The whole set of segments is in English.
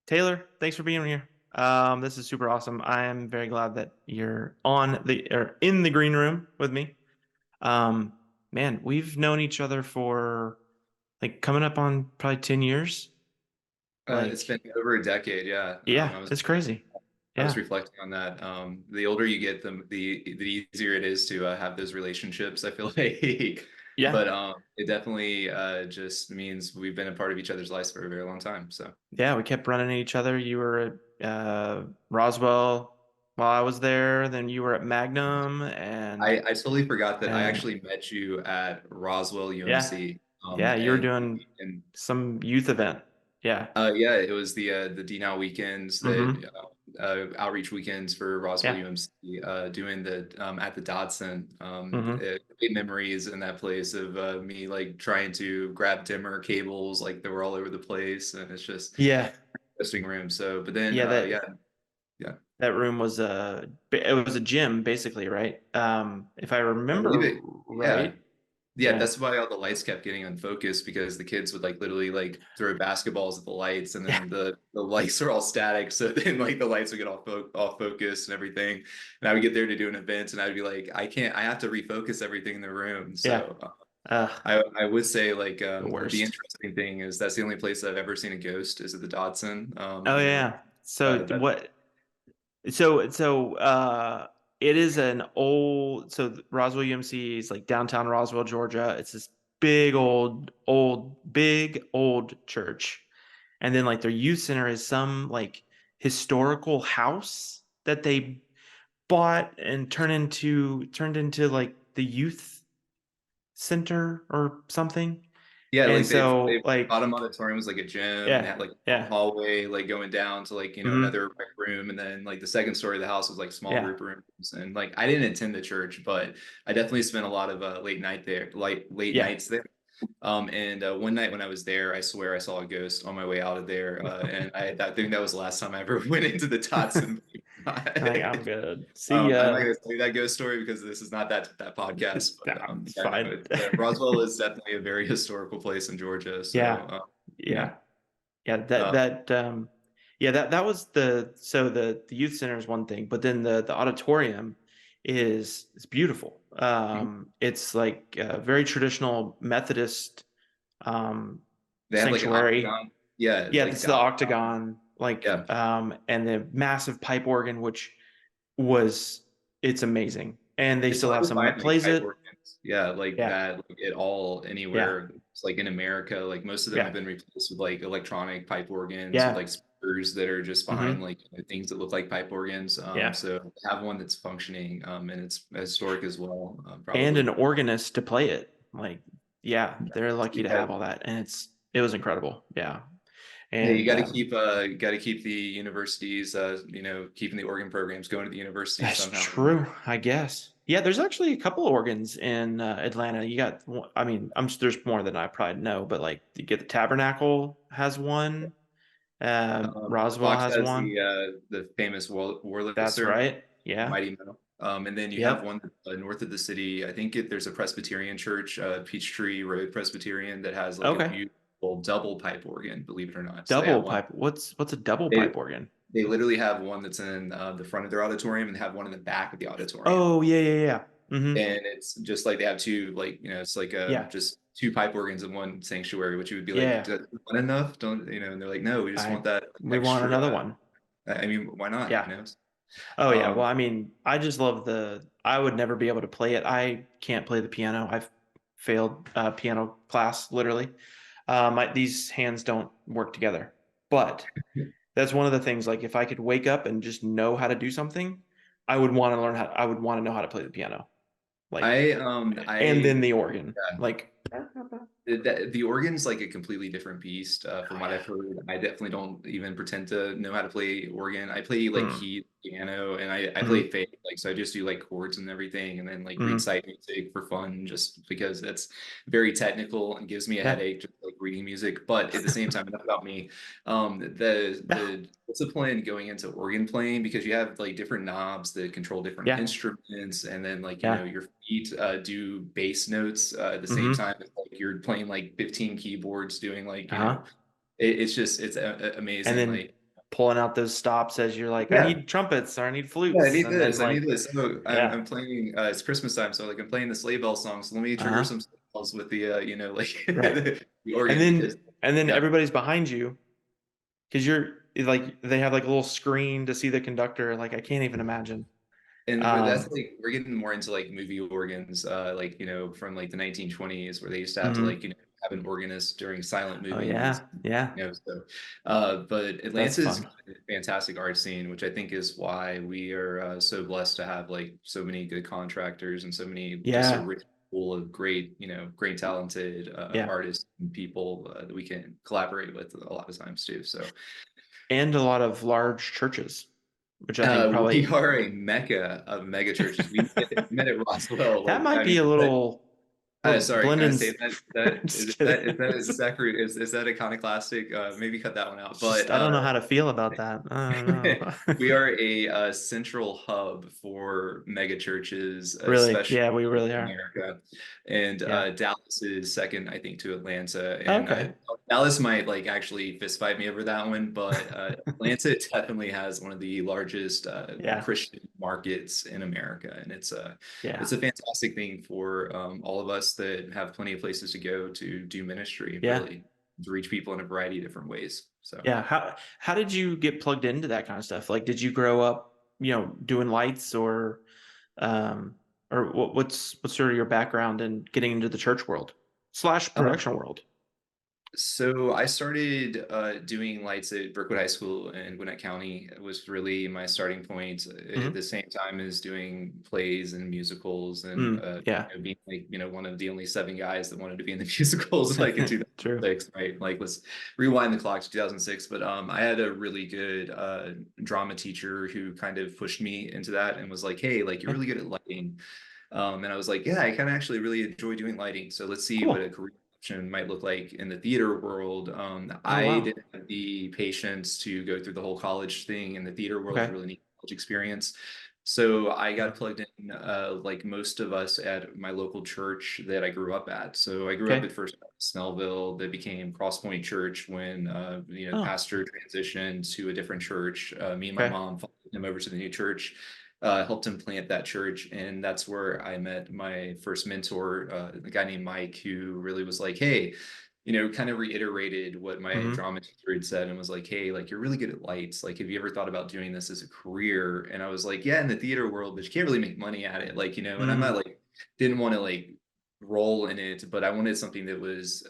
Taylor, thanks for being here. This is super awesome. I am very glad that you're in the green room with me. Um, Man, we've known each other for like coming up on probably 10 years. It's been Like, over a decade, yeah. yeah, it's crazy. I was Yeah. reflecting on that. The older you get, the easier it is to have those relationships, I feel like. Yeah. But it definitely just means we've been a part of each other's lives for a very long time. So Yeah, we kept running at each other. You were at Roswell while I was there, then you were at Magnum I totally forgot that I and actually met you at Roswell yeah. UMC. Yeah, you were doing And some youth event. Yeah. Yeah, it was the DNOW weekends that Mm-hmm. outreach weekends for Roswell Yeah. UMC, doing the at the Dodson. Mm-hmm. Great memories in that place of me like trying to grab dimmer cables like they were all over the place, and it's just Yeah. interesting room. So, but then Yeah, yeah, that yeah, that room was it was a gym basically, right? If I I believe remember it. Yeah, right. yeah, Yeah. that's why all the lights kept getting unfocused because the kids would like literally like throw basketballs at the lights and Yeah. then the lights are all static. So then like the lights would get off focus and everything. And I would get there to do an event and I'd be like, I have to refocus everything in the room. Yeah. So Uh I would say like the the worst. interesting thing is that's the only place I've ever seen a ghost is at the Dodson. Oh yeah. So That what it is an old Roswell UMC is like downtown Roswell, Georgia. It's this big old church. And then like their youth center is some like historical house that they bought and turned into like the youth center or something. Yeah, And like so they like bottom auditorium was like a gym and yeah, had like a long yeah. hallway like going down to like Hmm. another rec room and then like the second story of the house was like small Yeah. group rooms and like I didn't attend the church but I definitely spent a lot of late Yeah. nights there. And one night when I was there, I swear I saw a ghost on my way out of there, and I think that was the last time I ever went into the Dotson. I think I'm good. See I'm not ya. going to tell you that ghost story because this is not that podcast. But Nah, it's yeah, no, fine. Roswell is definitely a very historical place in Georgia. So Yeah. yeah, Yeah. Yeah. uh, Yeah, that was the youth center is one thing, but then the auditorium is beautiful. It's like a very traditional Methodist they have like an sanctuary. octagon. Yeah, Yeah, like it's the the octagon. octagon, like Yeah, and the massive pipe organ, which was it's amazing. And they it's still hard have to some that find like plays pipe it. organs. Yeah, like Yeah. that like, at all Yeah. anywhere. It's like in America, like most of them have Yeah. been replaced with like electronic pipe organs with Yeah. like speakers that are just behind Hmm. like things that look like pipe organs. Yeah. So to have one that's functioning and it's historic as well, And an probably. organist to play it. Like, yeah, they're lucky to Yeah, have all that. And it was incredible. Yeah. yeah, you And got to keep the universities, keeping the organ programs going to the universities that's somehow. true, I guess. Yeah, there's actually a couple organs in Atlanta. I mean, there's more than I probably know, but like you get the Tabernacle has one, Roswell Fox has has one. the famous That's Wurlitzer, right. Yeah. Mighty Metal. And then you have Yep. one north of the city. I think there's a Presbyterian church, Peachtree Road Presbyterian, that has like a Okay. beautiful double pipe organ. Believe it or not, so they have Double one. pipe. What's a double pipe They organ? they literally have one that's in the front of their auditorium and they have one in the back of the auditorium. Oh, yeah, yeah, yeah. Mm-hmm. And it's just like they have two, like it's like Yeah. just two pipe organs in one sanctuary, which you would be like, Yeah. "Does one enough? Don't And they're like, no, we just want I that we want extra. another one. I mean, why not? Yeah. Oh yeah. Well, Um, I mean, I just love I would never be able to play it. I can't play the piano. I've failed piano class, literally. These hands don't work together. But that's one of the things, like if I could wake up and just know how to do something, I would want to know how to play the piano. Like, and then the organ. Yeah. Like, The organ's like a completely different beast from oh what yeah. I've heard. I definitely don't even pretend to know how to play organ. I play like Mm, key piano and I play mm, fake. Like, so I just do like chords and everything and then like read mm. sight music for fun just because that's very technical and gives me a Yeah. headache just like reading music. But at the same time, enough about me. The discipline going into organ playing because you have like different knobs that control different Yeah. instruments and then like Yeah. your feet do bass notes at the same Mm-hmm. time as like you're playing like 15 keyboards doing like Uh-huh. it's just it's And amazing then like. pulling out those stops as you're like, I Yeah. need trumpets or I need Yeah, I flutes. need And then this. I like, need this. So yeah. I'm playing. It's Christmas time, so like I'm playing the sleigh bell song. So let me trigger Uh-huh. some sleigh bells with the like Right. the And organ because then yeah. everybody's behind you because you're like, they have like a little screen to see the conductor. Like, I can't even imagine. And that's Um, like we're getting more into like movie organs, like from like the 1920s, where they used to have to mhm. like have an organist during silent Oh movies. yeah. Yeah. So, but That's Atlanta is fun. a fantastic art scene, which I think is why we are so blessed to have like so many good contractors and so many just a Yeah. rich pool of great, great talented Yeah. artists and people that we can collaborate with a lot of times too. So. And a lot of large churches, which I think We probably are a mecca of mega churches. We met at Roswell. that Like, might I be mean, a little sorry, can I blending. say that Just kidding. is that crude? Is that iconoclastic? Maybe cut that one out. It's But just I don't know how to feel about that. I don't know. we are a, central hub for mega churches, Really? especially Yeah, we in really are. America. And Yeah. Dallas is second, I think, to Atlanta. And Okay. Dallas might like actually fist fight me over that one, but Atlanta definitely has one of the largest Yeah. Christian markets in America, and Yeah. it's a fantastic thing for all of us that have plenty of places to go to do ministry, Yeah. really to reach people in a variety of different ways. So. Yeah. How did you get plugged into that kind of stuff? Like, did you grow up, doing lights um or what's sort of your background in getting into the church world slash production world? So I started doing lights at Brookwood High School in Gwinnett County. It was really my starting point at Hmm. the same time as doing plays and musicals and Mm, yeah. being like, one of the only seven guys that wanted to be in the musicals like in True. 2006, right? Like let's rewind the clock to 2006. But I had a really good drama teacher who kind of pushed me into that and was like, hey, like you're Yeah. really good at lighting. And I was like, yeah, I kind of actually really enjoy doing lighting. So let's see what a Cool. career option might look like in the theater world. Oh I wow. didn't have the patience to go through the whole college thing, and the theater world is Okay. really neat college experience. So I got plugged in, like most of us at my local church that I grew up at. So I grew up Okay. at First Snellville, that became Cross Point Church when the Oh, pastor transitioned to a different church. Me and my okay. mom followed him over to the new church, helped him plant that church. And that's where I met my first mentor, a guy named Mike, who really was like, hey, kind of reiterated what my Hmm. drama teacher had said and was like, hey, like you're really good at lights. Like, have you ever thought about doing this as a career? And I was like, yeah, in the theater world, but you can't really make money at it. Like, and I'm not Mm, like, didn't want to like role in it, but I wanted something that was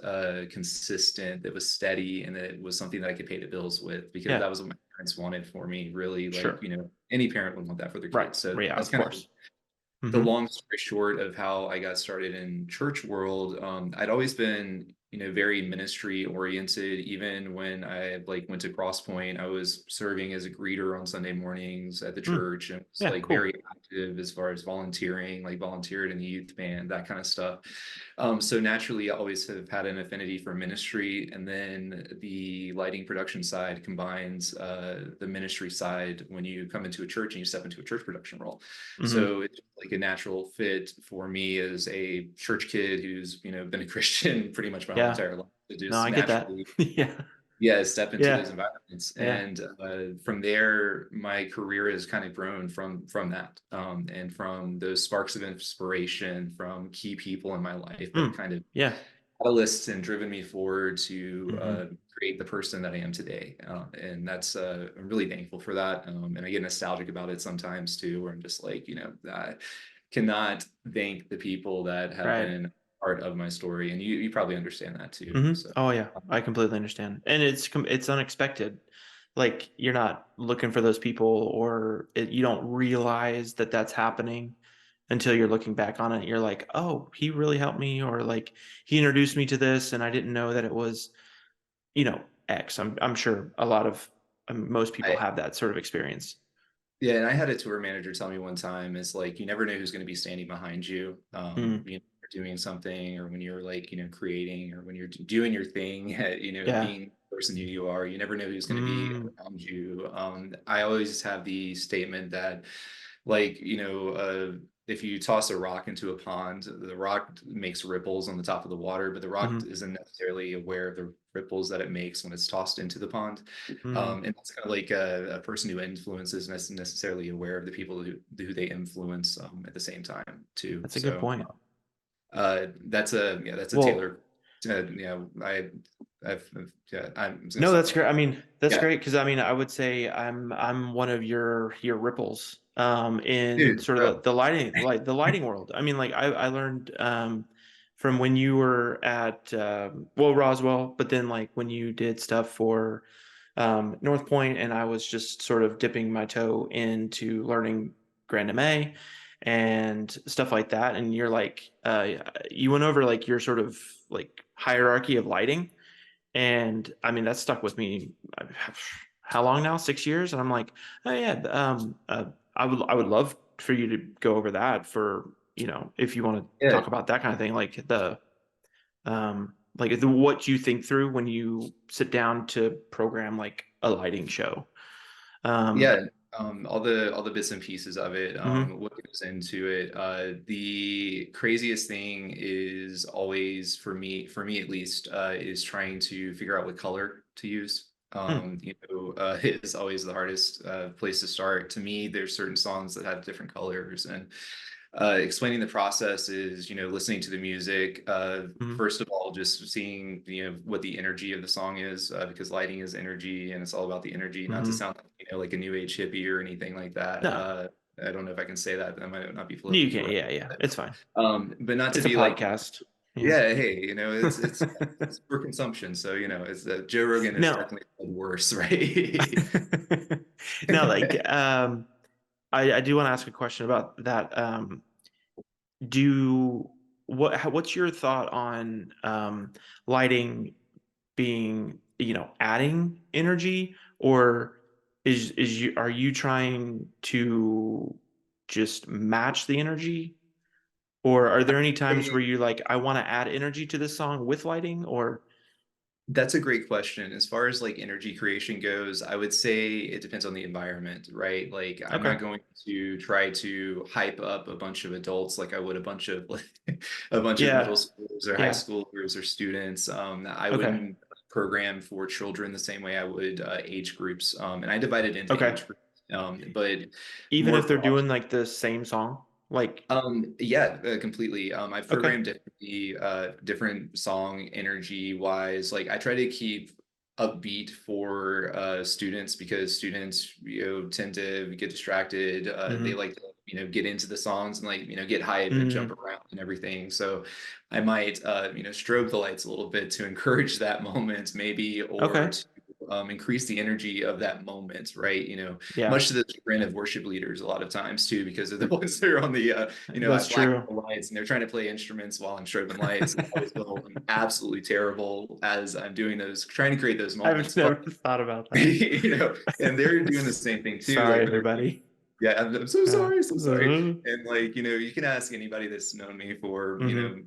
consistent, that was steady, and that it was something that I could pay the bills with, because yeah. that was what my parents wanted for me, really. Like, Sure. any parent would want that for their Right. kids. So Yeah, that's of kind of course. the Hmm. long story short of how I got started in church world. I'd always been, very ministry oriented. Even when I like went to Cross Point, I was serving as a greeter on Sunday mornings at the Mm, church, and was yeah, like very cool. active as far as volunteering, like volunteered in the youth band, that kind of stuff. So naturally, I always have had an affinity for ministry, and then the lighting production side combines the ministry side when you come into a church and you step into a church production role. Hmm. So it's like a natural fit for me as a church kid who's, been a Christian pretty much my whole Yeah. entire life to No, just I get that. naturally, Yeah. yeah, step into those Yeah. environments. Yeah. And from there, my career has kind of grown from that, and from those sparks of inspiration from key people in my life that Mm, kind of yeah. catalysts and driven me forward to Hmm. create the person that I am today. And that's I'm really thankful for that. And I get nostalgic about it sometimes too, where I'm just like, I cannot thank the people that have Right. been part of my story, and you probably understand that too. Hmm. So. Oh yeah, I completely understand. And it's unexpected. Like you're not looking for those people, or you don't realize that that's happening until you're looking back on it. You're like, oh, he really helped me, or like he introduced me to this, and I didn't know that it was, X. I'm sure a lot of most people I, have that sort of experience. Yeah, and I had a tour manager tell me one time, it's like you never know who's going to be standing behind you. Mm, You're doing something, or when you're like, creating, or when you're doing your thing, yeah. being the person who you are, you never know who's going to be Mm, around you. I always have the statement that, like, if you toss a rock into a pond, the rock makes ripples on the top of the water, but the rock Hmm. isn't necessarily aware of the ripples that it makes when it's tossed into the pond. Hmm. And it's kind of like a person who influences necessarily aware of the people who they influence at the same time too. That's a good So point. that's a Well, Taylor. Yeah, I'm just gonna no, stop that's there. great. I mean, that's Yeah, great because I mean, I would say I'm one of your ripples in dude, sort of bro. the lighting, like the lighting world. I mean, like I learned from when you were at well, Roswell, but then like when you did stuff for North Point, and I was just sort of dipping my toe into learning Grand MA and stuff like that. And you're like you went over like your sort of like hierarchy of lighting. And I mean, that stuck with me. How long now? 6 years. And I'm like, oh yeah, I would love for you to go over that for, if you want to Yeah, talk about that kind of thing, like what you think through when you sit down to program like a lighting show. Um, yeah, all the bits and pieces of it, mhm, what goes into it. The craziest thing is always for me at least, is trying to figure out what color to use. mm, Is always the hardest place to start. To me, there's certain songs that have different colors, and explaining the process is, listening to the music. mhm, First of all, just seeing, what the energy of the song is, because lighting is energy, and it's all about the energy. Not to mhm. sound, like a new age hippie or anything like that. No, I don't know if I can say that. That might not be you politically can't. correct. Yeah, yeah, it's fine. But not to It's a be like, podcast. Yeah. yeah, hey, it's for consumption. So, it's Joe Rogan is No. definitely worse, right? No, like I do want to ask a question about that. Do what's your thought on lighting being, adding energy, or are you trying to just match the energy, or are there any times where you like, I want to add energy to this song with lighting, or That's a great question. As far as like energy creation goes, I would say it depends on the environment, right? Like I'm okay. not going to try to hype up a bunch of adults like I would a bunch of like a bunch of middle Yeah. schoolers or high Yeah. schoolers or students. I Okay. wouldn't program for children the same way I would age groups. And I divide it into Okay. age groups. But Even more if they're for doing like the same song, like, yeah, completely. I've okay. programmed differently, different song energy wise. Like I try to keep upbeat for students because students, tend to get distracted. They Mm-hmm. like to, get into the songs and like, get hype and jump Mm-hmm. around and everything. So I might, strobe the lights a little bit to encourage that moment, maybe, or Okay. to increase the energy of that moment, right? Yeah, Much to the chagrin of worship leaders a lot of times too, because they're the ones that are on the I that's black true. the lights and they're trying to play instruments while I'm strobing lights. And I always feel absolutely terrible as I'm doing those, trying to create those I've moments. But never thought about that. and they're doing the same thing too. Sorry, Like they're everybody. yeah, I'm so Uh, sorry, so sorry. uh, And like, you can ask anybody that's known me for, mhm,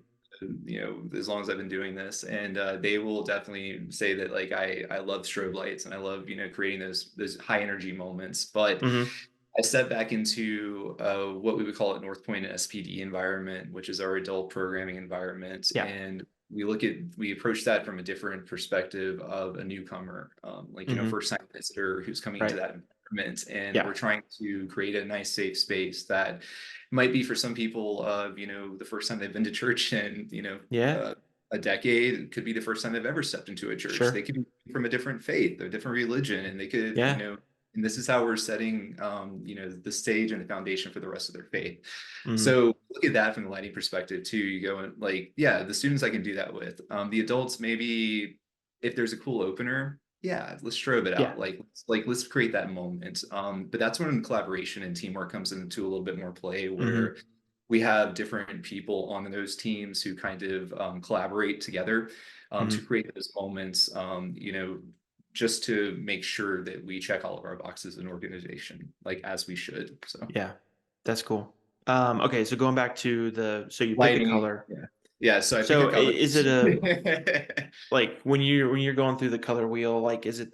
as long as I've been doing this, and they will definitely say that like I love strobe lights and I love, creating those high energy moments. But mhm. I step back into what we would call at North Point an SPD environment, which is our adult programming environment, Yeah. and we approach that from a different perspective of a newcomer, like Mhm. first time visitor who's coming into Right. that environment, and Yeah. we're trying to create a nice safe space that might be for some people of the first time they've been to church in Yeah. uh, a decade. It could be the first time they've ever stepped into a church. They Sure. could be from a different faith, a different religion, and they could Yeah. and this is how we're setting the stage and the foundation for the rest of their faith. Mhm. So look at that from the lighting perspective too. You go and like, yeah, the students I can do that with. The adults, maybe if there's a cool opener, yeah, let's strobe it Yeah. out. Let's create that moment. But that's when collaboration and teamwork comes into a little bit more play, Mhm. where we have different people on those teams who kind of collaborate together to Mhm. create those moments. Just to make sure that we check all of our boxes as an organization, like as we should. So Yeah. That's cool. Okay, so going back to so you pick a lighting, color. yeah, yeah. So I pick a So color. is it a, like when you're going through the color wheel, like is it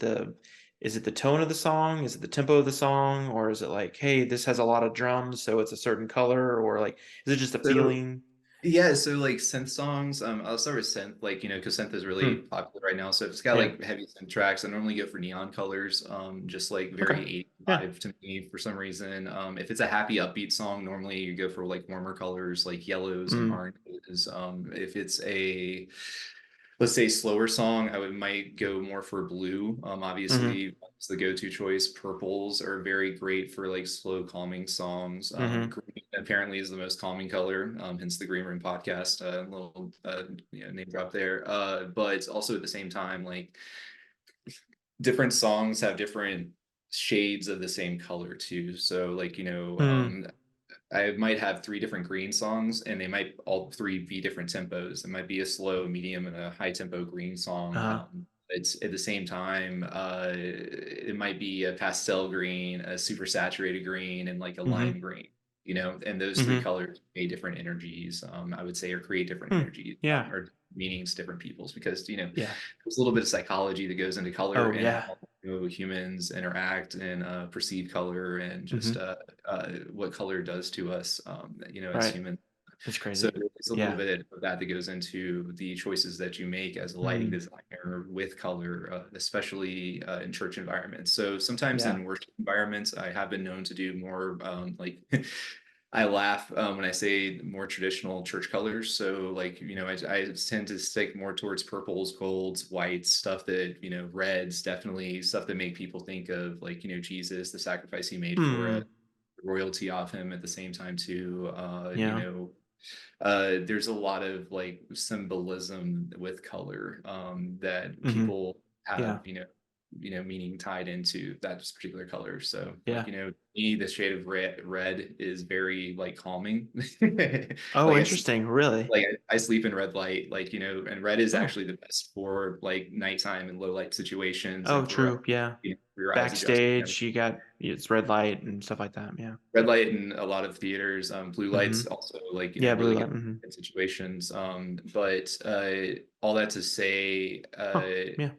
is it the tone of the song? Is it the tempo of the song? Or is it like, hey, this has a lot of drums, so it's a certain color? Or like, is it just a So feeling? yeah, so like synth songs, I'll start with synth, like, because synth is really Hmm. popular right now. So if it's got Yeah. like heavy synth tracks, I normally go for neon colors, just like Okay. very 80s Yeah. vibe to me for some reason. If it's a happy upbeat song, normally you go for like warmer colors like yellows and Mm. oranges. If it's a, let's say, slower song, I would might go more for blue. Mm-hmm. Obviously it's the go-to choice. Purples are very great for like slow calming songs. Mm-hmm. Green apparently is the most calming color, hence the Green Room podcast. Little name drop there. But also at the same time, like different songs have different shades of the same color too. So like, Mm. I might have three different green songs and they might all three be different tempos. It might be a slow, medium, and a high tempo green song. Uh-huh. It's at the same time, it might be a pastel green, a super saturated green, and like a Mm-hmm. lime green, and those three Mm-hmm. colors create different energies, I would say, or create different Hmm. energies, Yeah. or meanings to different peoples because, Yeah. there's a little bit of psychology that goes into color Oh, and yeah. how humans interact and perceive color and just Mm-hmm. what color does to us, as Right. humans. That's So crazy. there's a little Yeah. bit of that that goes into the choices that you make as a lighting Mm. designer with color, especially in church environments. So sometimes Yeah. in worship environments, I have been known to do more like I laugh when I say more traditional church colors. So like, I tend to stick more towards purples, golds, whites, stuff that, reds, definitely stuff that make people think of like, Jesus, the sacrifice he made for us, Hmm. royalty of him at the same time too. Yeah. There's a lot of like symbolism with color, that Mm-hmm. people have, Yeah. meaning tied into that particular color. So like, Yeah. me, the shade of red is very like calming. Oh, Like interesting. Really? I sleep in red light, like, and red is Oh. actually the best for like nighttime and low light situations Oh, and for true. Yeah. for your eyes adjusting. Backstage, you got it's red light and stuff like that. Yeah. Red light in a lot of theaters, blue Mm-hmm. lights also, like, Yeah, blue really light. good Mm-hmm. in situations. But all that to say, Huh. Yeah.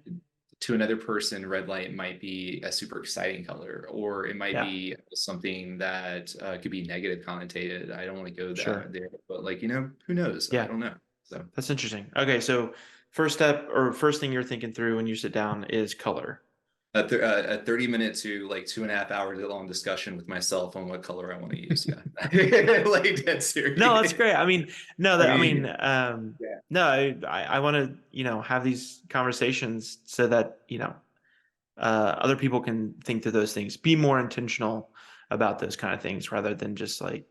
to another person, red light might be a super exciting color, or it might Yeah. be something that could be negative connotated. I don't want to go Sure. there, but like, who knows? I Yeah. don't know. So That's interesting. Okay, so first step or first thing you're thinking through when you sit down is color. a 30-minute to like 2.5 hours long discussion with myself on what color I want to use. Yeah. Like dead No, that's serious. great. I mean, no, I that I mean, mean, yeah. no, I want to, have these conversations so that, other people can think through those things, be more intentional about those kind of things rather than just like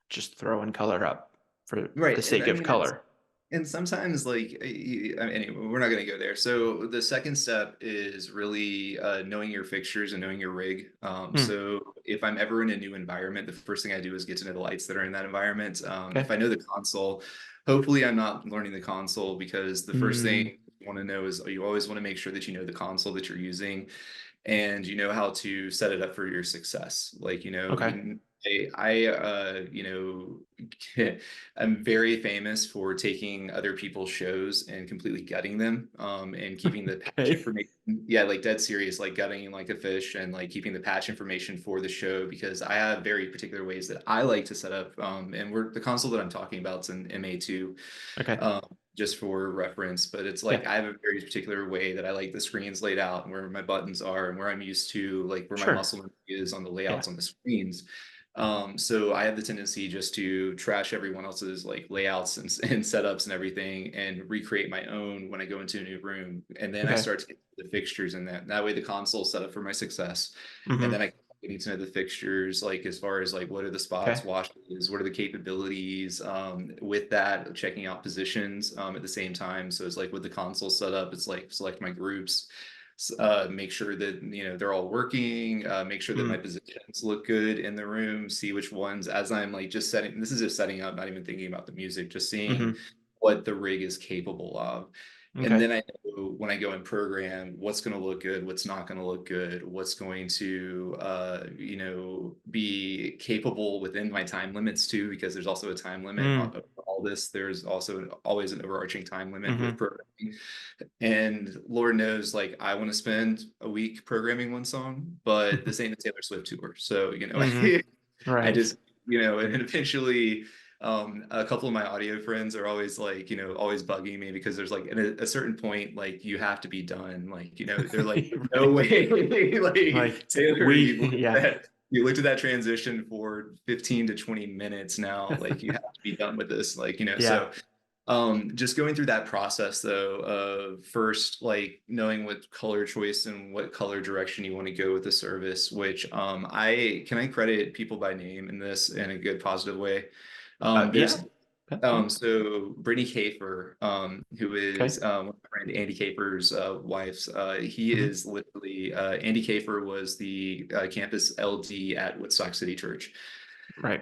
just throwing color up for the Right. And sake I of mean, color. and sometimes like anyway, we're not going to go there. So the second step is really knowing your fixtures and knowing your rig. Hmm. So if I'm ever in a new environment, the first thing I do is get to know the lights that are in that environment. If Okay. I know the console, hopefully I'm not learning the console, because the first Mm, thing you want to know is you always want to make sure that you know the console that you're using and you know how to set it up for your success. Like, okay. I'm very famous for taking other people's shows and completely gutting them, and keeping the patch Okay. information. Yeah, like dead serious, like gutting like a fish and like keeping the patch information for the show, because I have very particular ways that I like to set up. And the console that I'm talking about is an MA2, Okay. um, just for reference. But it's Yeah. like I have a very particular way that I like the screens laid out and where my buttons are and where I'm used to, like where my Sure. muscle memory is on the Yeah. layouts on the screens. So I have the tendency just to trash everyone else's like layouts and setups and everything and recreate my own when I go into a new room. And then I Okay. start to get the fixtures in that way the console's set up for my success. And then Mm-hmm. I need to know the fixtures, like as far as like what are the spots, Okay. washes, what are the capabilities, with that, checking out positions at the same time. So it's like with the console setup, it's like select my groups, make sure that they're all working, make sure that my Mm, positions look good in the room, see which ones, as I'm like just setting, this is just setting up, not even thinking about the music, just seeing mm-hmm. what the rig is capable of. And Okay. then I know when I go and program what's going to look good, what's not going to look good, what's going to, be capable within my time limits too, because there's also a time limit Mm, for all all this, there's also always an overarching time limit with Hmm. programming. And Lord knows, like, I want to spend a week programming one song, but this ain't the Taylor Swift tour. So, Hmm. I Right. just, and eventually, a couple of my audio friends are always like, always bugging me because there's like at a certain point, like you have to be done. Like, they're like, "There's no Right. way, like Like Taylor, yeah, you looked at that transition for 15 to 20 minutes now. Like you have to be done with this. Like, yeah. so just going through that process though of first like knowing what color choice and what color direction you want to go with the service, which I credit people by name in this in a good positive way. Yeah. There's Yeah. so Brittany Kafer, who Okay. is my friend Andy Kafer's wife's, he Hmm. is literally Andy Kafer was the campus LD at Woodstock City Church. Right.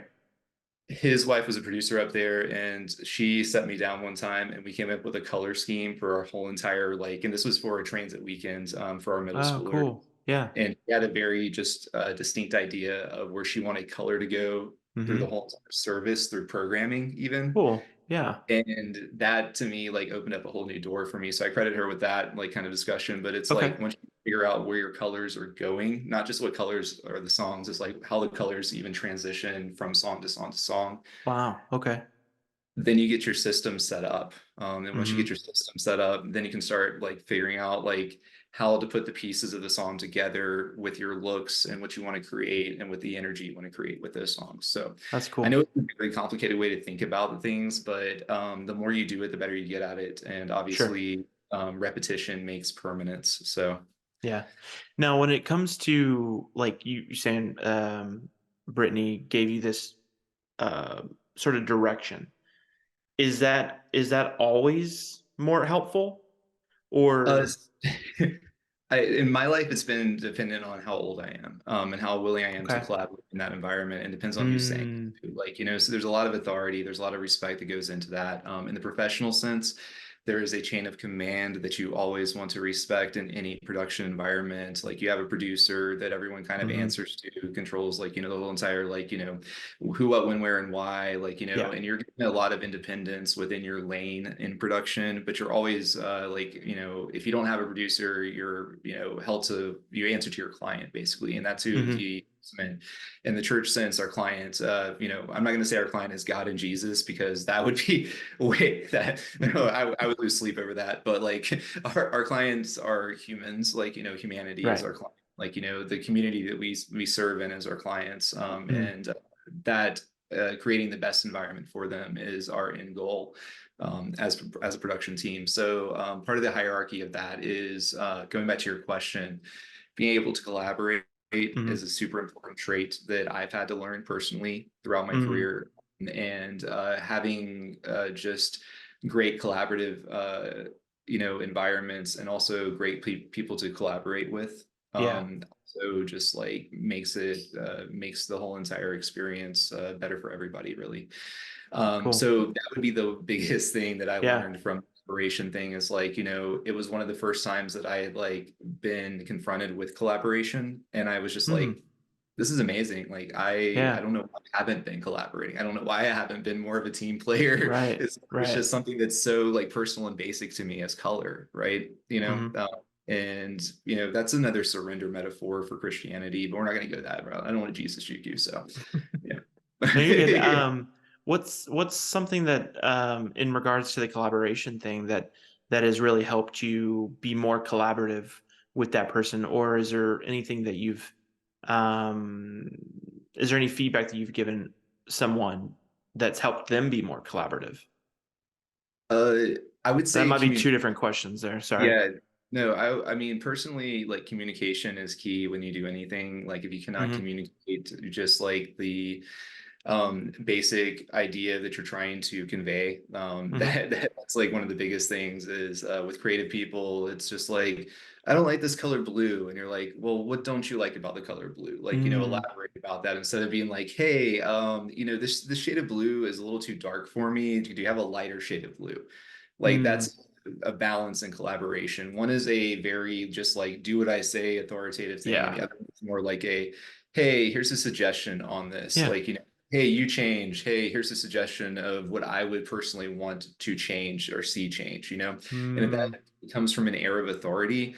His wife was a producer up there, and she set me down one time, and we came up with a color scheme for our whole entire and this was for a transit weekend for our middle Oh, schoolers. cool. Yeah. And he had a very just distinct idea of where she wanted color to go through the Hmm. whole entire service, through programming even. Cool. Yeah. And that to me like opened up a whole new door for me. So I credit her with that like kind of discussion. But it's Okay. like once you figure out where your colors are going, not just what colors are the songs, it's like how the colors even transition from song to song to song. Wow. Okay. Then you get your system set up. And once you get Hmm. your system set up, then you can start like figuring out like how to put the pieces of the song together with your looks and what you want to create and with the energy you want to create with those songs. So That's I know cool. it's a very complicated way to think about the things, but the more you do it, the better you get at it. And Sure. obviously, repetition makes permanence. So Yeah. Now, when it comes to like you saying, Brittany gave you this uh, sort of direction. Is that always more helpful, uh, or in my life, it's been dependent on how old I am, and how willing I am to okay? collaborate in that environment, and depends on who's saying Mm, it. Like, so there's a lot of authority, there's a lot of respect that goes into that. In the professional sense, there is a chain of command that you always want to respect in any production environment. Like you have a producer that everyone kind of hmm. answers to, who controls the whole entire who, what, when, where, and why. Yeah. And you're getting a lot of independence within your lane in production, but you're always if you don't have a producer, you're held to you answer to your client basically, and that's who Hmm. the in the church sense, our client, I'm not going to say our client is God and Jesus because that would be way that I would lose sleep over that. But like our clients are humans, humanity is Right. our client, the community that we serve in as our clients, Mm, and that creating the best environment for them is our end goal as a production team. So part of the hierarchy of that is going back to your question, being able to collaborate is hmm. a super important trait that I've had to learn personally throughout my Hmm. career. And having just great collaborative, environments, and also great people to collaborate with. Yeah. So just like makes the whole entire experience better for everybody, really. Cool. So that would be the biggest thing that I Yeah. learned from the inspiration thing is it was one of the first times that I had been confronted with collaboration, and I was just Hmm. like, this is amazing. Like I Yeah. don't know why I haven't been collaborating. I don't know why I haven't been more of a team player. Right. It's Right. just something that's so personal and basic to me as color, right? Hmm. And that's another surrender metaphor for Christianity, but we're not going to go that route. I don't want to Jesus juke you, so yeah. No, you're good. What's something that, in regards to the collaboration thing, that has really helped you be more collaborative with that person, or is there anything that um, is there any feedback that you've given someone that's helped them be more collaborative? Uh, I would That say might be two community. different questions there. Sorry. Yeah, no, I mean personally, communication is key when you do anything. Like if you cannot Hmm. communicate just the basic idea that you're trying to convey, Hmm. that's one of the biggest things is with creative people. It's just like, I don't like this color blue, and you're like, well, what don't you like about the color blue? Mm, Elaborate about that instead of being like, hey, this shade of blue is a little too dark for me. Do you have a lighter shade of blue? mm, That's a balance and collaboration. One is a very just do what I say authoritative thing, and yeah. the other is more like a, hey, here's a suggestion on this. Yeah. hey, you change. Hey, here's a suggestion of what I would personally want to change or see change, you know? And if Mm, that comes from an air of authority,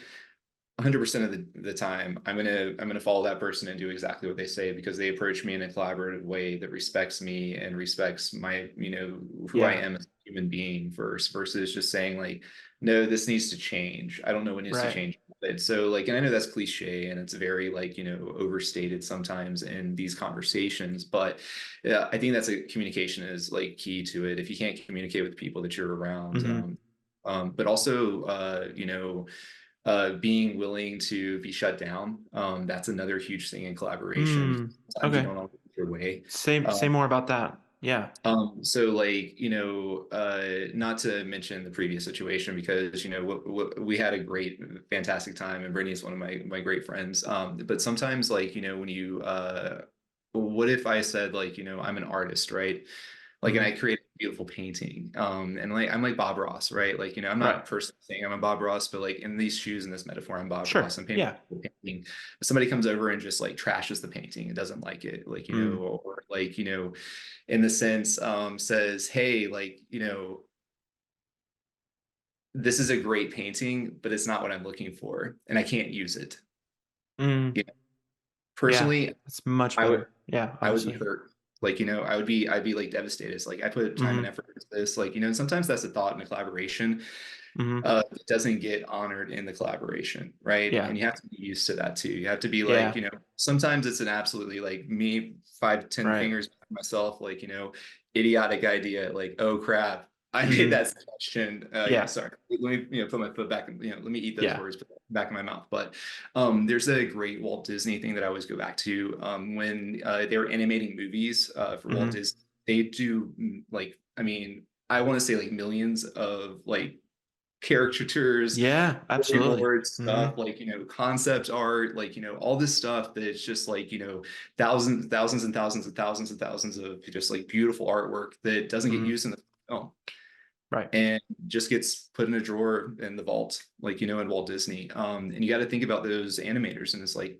100% of the time I'm gonna follow that person and do exactly what they say because they approach me in a collaborative way that respects me and respects my, who I yeah, am as a human being first, versus just saying like, no, this needs to change. I don't know what needs to right. change. But so like, and I know that's cliche and it's very like, overstated sometimes in these conversations, but yeah, I think that's a communication is like key to it. If you can't communicate with people that you're around, Hmm. but also, being willing to be shut down. That's another huge thing in collaboration. Mm, Sometimes you okay. don't always get your way. Say Um, more about that. Yeah. so like, not to mention the previous situation because, we had a great, fantastic time and Brittany is one of my great friends. But sometimes like, when what if I said like, I'm an artist, right? Like, and Hmm. I create a beautiful painting. And like I'm like Bob Ross, right? Like, I'm Right. not personally saying I'm a Bob Ross, but like in these shoes in this metaphor, I'm Bob Sure. Ross. I'm painting Yeah. a painting. Somebody comes over and just like trashes the painting and doesn't like it, like, Mm, or like, in the sense, says, hey, like, this is a great painting, but it's not what I'm looking for, and I can't use it. mm, You know, yeah. personally, It's much I would better. Yeah, I would be obviously. hurt. Like, I'd be like devastated. It's like I put time and Hmm. effort into this. Like, and sometimes that's a thought in a collaboration Hmm. that doesn't get honored in the collaboration, right? Yeah. And you have to be used to that too. You have to be like, Yeah. sometimes it's an absolutely like me, 5 to 10 Right. fingers myself, like, idiotic idea, like, oh crap, I made Hmm. that suggestion. Yeah, Yeah. sorry. Let me, put my foot back and, let me eat those Yeah. words back in my mouth. But there's a great Walt Disney thing that I always go back to when they were animating movies for Walt Hmm. Disney. They do like, I mean, I want to say like millions of like caricatures, Yeah, absolutely. storyboard Hmm. stuff, like, concept art, like, all this stuff that it's just like, thousands and thousands and thousands and thousands of just like beautiful artwork that doesn't get Hmm. used in the film Right. and just gets put in a drawer in the vault, like, in Walt Disney. And you got to think about those animators and it's like,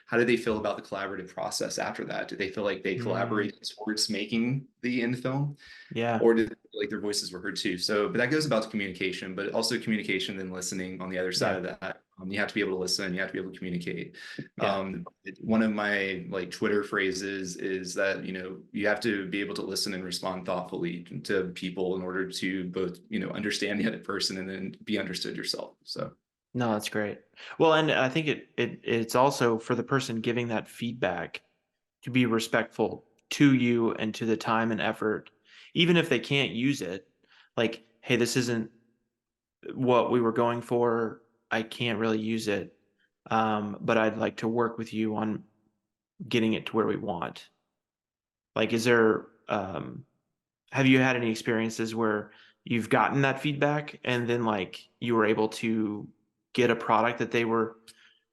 how do they feel about the collaborative process after that? Do they feel like they Mm, collaborated towards making the end film? yeah. Or did they feel like their voices were heard too? So, but that goes about to communication, but also communication then listening on the other side Yeah. of that. You have to be able to listen, you have to be able to communicate. Yeah. One of my like Twitter phrases is that, you have to be able to listen and respond thoughtfully to people in order to both, understand the other person and then be understood yourself. So, No, that's great. Well, and I think it's also for the person giving that feedback to be respectful to you and to the time and effort, even if they can't use it. Like, hey, this isn't what we were going for. I can't really use it. But I'd like to work with you on getting it to where we want. Like, have you had any experiences where you've gotten that feedback and then like you were able to get a product that they were,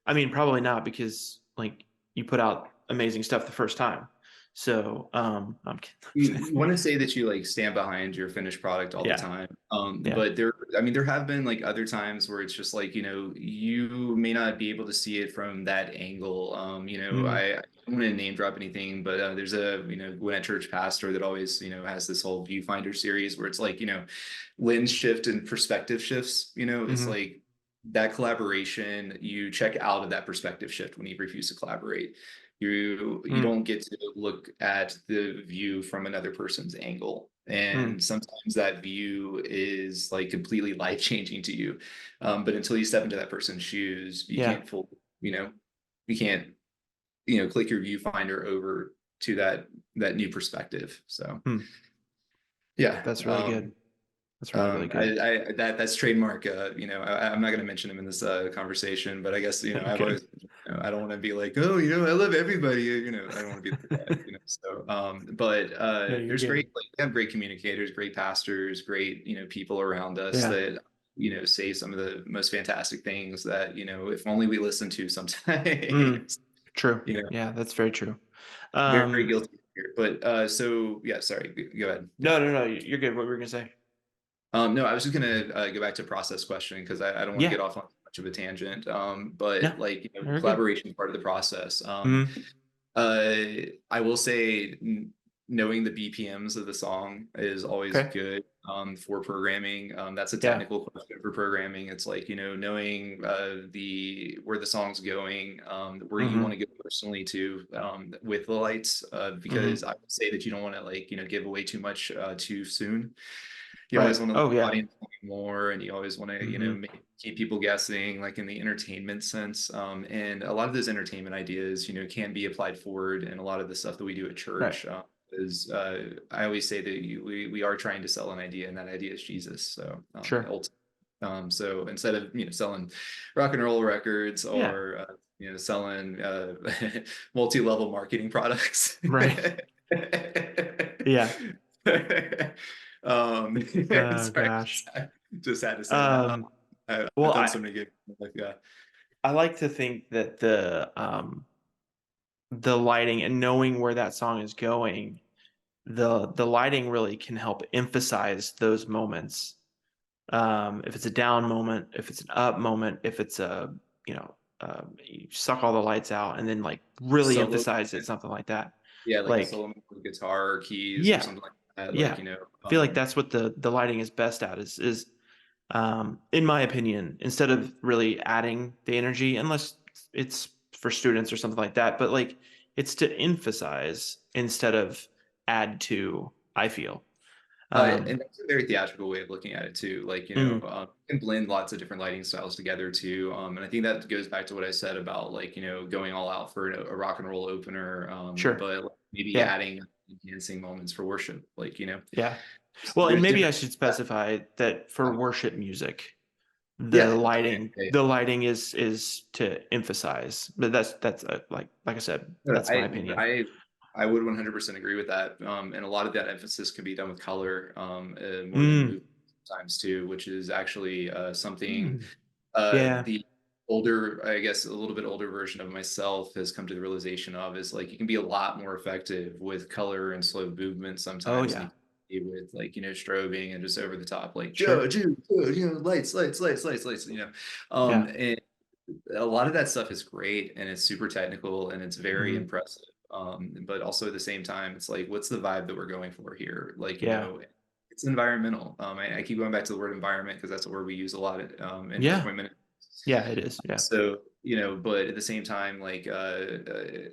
I mean, probably not because like you put out amazing stuff the first time. So, I'm you kidding. want to say that you like stand behind your finished product all the Yeah. time. Yeah. But there have been like other times where it's just like, you may not be able to see it from that angle. Mm, I don't want to name drop anything, but there's a, Gwinnett Church pastor that always, has this whole viewfinder series where it's like, lens shift and perspective shifts, it's mm-hmm, like that collaboration, you check out of that perspective shift when you refuse to collaborate. You mm, don't get to look at the view from another person's angle, mm, and sometimes that view is like completely life changing to you, but until you step into that person's shoes you yeah. can't you know you can't click your viewfinder over to that new perspective. So Mm, yeah. that's really good. That's really, really good. That's trademark. I'm not going to mention him in this conversation, but I guess I've Okay. always, I don't want to be like, oh, I love everybody. I don't want to be like that. So, but No, you're there's good. great, like, we have great communicators, great pastors, great people around us Yeah. that say some of the most fantastic things that if only we listen to Mm, sometimes. true. you know, Yeah, that's very true. very Um, guilty here. But so yeah, sorry, go ahead. no, no, no, you're good. What were we gonna say? No, I was just gonna go back to process question because I don't want to Yeah. get off on much of a tangent. No, But like you're good. collaboration is part of the process. Hmm. Uh, I will say knowing the BPMs of the song is always Okay. good for programming. That's a Yeah. technical question for programming. It's like, knowing the where the song's going, where you want Mm-hmm. to go personally to with the lights, Mm-hmm. because I would say that you don't want to like, give away too much too soon. You always Right. want to let Oh the yeah. audience wanting more, and you always want to, Mm-hmm. keep people guessing, like in the entertainment sense. And a lot of those entertainment ideas, can be applied forward, and a lot of the stuff that we do at Right. church. Is I always say that we are trying to sell an idea, and that idea is Jesus. So Sure. so instead of selling rock and roll records, Yeah. or selling multi-level marketing products. Right. Yeah. Oh Sorry, gosh. just had to say that. Um, I've well, done so many gigs. Like, yeah. I like to think that the lighting and knowing where that song is going, the lighting really can help emphasize those moments. If it's a down moment, if it's an up moment, if it's a, you suck all the lights out and then like really Solo, emphasize it, something like that. yeah, like a Like, solo with guitar or keys or yeah, something like that. Like, yeah. I feel like that's what the lighting is best at is in my opinion, instead of really adding the energy, unless it's for students or something like that, but like it's to emphasize instead of add to, I feel. And Um, that's a very theatrical way of looking at it too. Like, mm, you can blend lots of different lighting styles together too. And I think that goes back to what I said about like, going all out for a rock and roll opener, sure. but like, maybe Yeah. adding enhancing moments for worship. Like, Yeah. Well, and there's maybe I different. should specify that for worship music, Yeah. Okay. the lighting is to emphasize. But that's like I said, that's my I opinion. I I would 100% agree with that. And a lot of that emphasis can be done with color, more than Mm, movement sometimes too, which is actually something mm, yeah. the older, I guess, a little bit older version of myself has come to the realization of is like you can be a lot more effective with color and slow movement Oh sometimes than you yeah. can be with like, strobing and just over the top, like Joe, Sure. Jude, lights, lights, lights, lights, lights, Yeah. and a lot of that stuff is great and it's super technical and it's very Hmm. impressive. But also at the same time, it's like, what's the vibe that we're going for here? Like, Yeah. it's environmental. I keep going back to the word environment because that's a word we use a lot in Yeah. deployment. Yeah, it is. Yeah. So, but at the same time, like,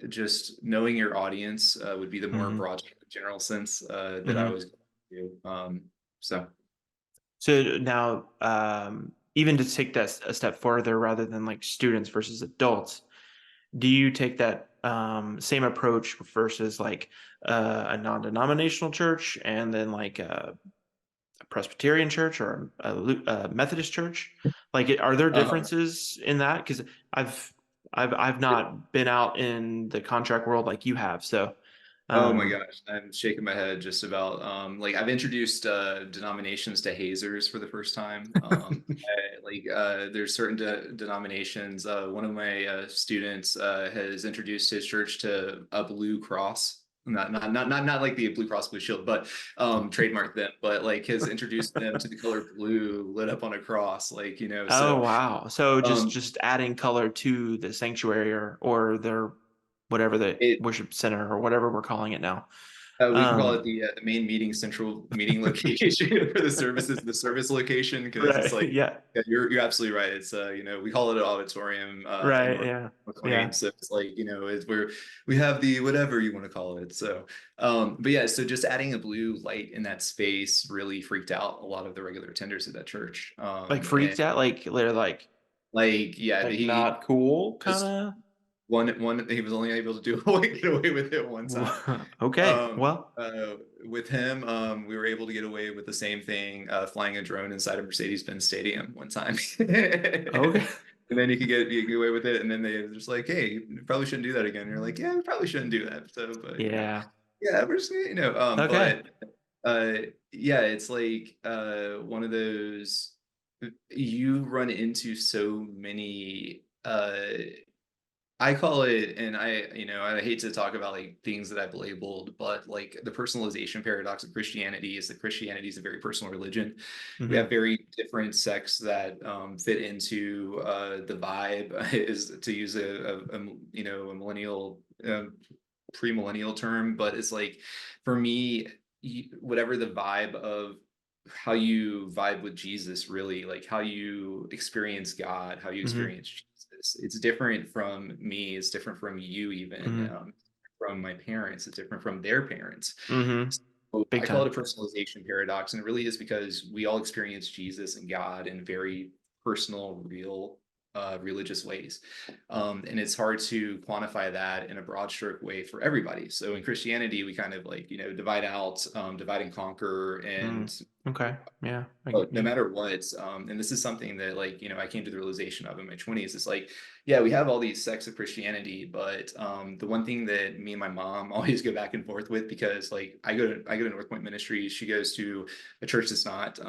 just knowing your audience would be the more Hmm. broad general sense that I Hmm. was going to. So. So now, even to take that a step further, rather than like students versus adults, do you take that same approach versus like a non-denominational church and then like a Presbyterian church or a Methodist church? Like, are there Um, differences in that? Because I've I've not been out in the contract world like you have, so Oh my um, gosh, I'm shaking my head just about like I've introduced denominations to hazers for the first time. There's certain denominations. One of my students has introduced his church to a blue cross. Not like the Blue Cross Blue Shield, but trademark them, but like has introduced them to the color blue lit up on a cross, like, oh so wow, so um just adding color to the sanctuary or their whatever the it worship center or whatever we're calling it now. we can call it Um, the main meeting central meeting location for the services, the service location, because it's right, like, yeah, yeah, you're absolutely right. It's we call it an auditorium in right, North yeah, McLean. yeah. So it's like, it's where we have the whatever you want to call it. So but yeah, so just adding a blue light in that space really freaked out a lot of the regular attenders at that church. Like And freaked out, like they're like, yeah, like he not cool, kind just of. one he was only able to get away with it one time. Okay, Um, well, with him, we were able to get away with the same thing, flying a drone inside a Mercedes-Benz stadium one time. okay, And then you get away with it, and then they were just like, "Hey, you probably shouldn't do that again." And you're like, "Yeah, we probably shouldn't do that." So, but yeah, yeah, we're just okay, but yeah, it's like one of those you run into so many I call it, and I hate to talk about like things that I've labeled, but like the personalization paradox of Christianity is that Christianity is a very personal religion. We have hmm, very different sects that fit into the vibe, is to use a millennial premillennial term, but it's like for me, whatever the vibe of how you vibe with Jesus, really, like how you experience God, how you Mm-hmm. experience Jesus. It's different from me. It's different from you, even Mm-hmm. from my parents. It's different from their parents. Mm-hmm. So Big I call time. it a personalization paradox, and it really is because we all experience Jesus and God in very personal, real, religious ways, and it's hard to quantify that in a broad stroke way for everybody. So in Christianity, we kind of like divide out, divide and conquer, Mm. and Okay. Yeah. but no Yeah. matter what, and this is something that like I came to the realization of in my 20s. It's like, yeah, we have all these sects of Christianity, but the one thing that me and my mom always go back and forth with, because like I go to North Point Ministries, she goes to a church that's not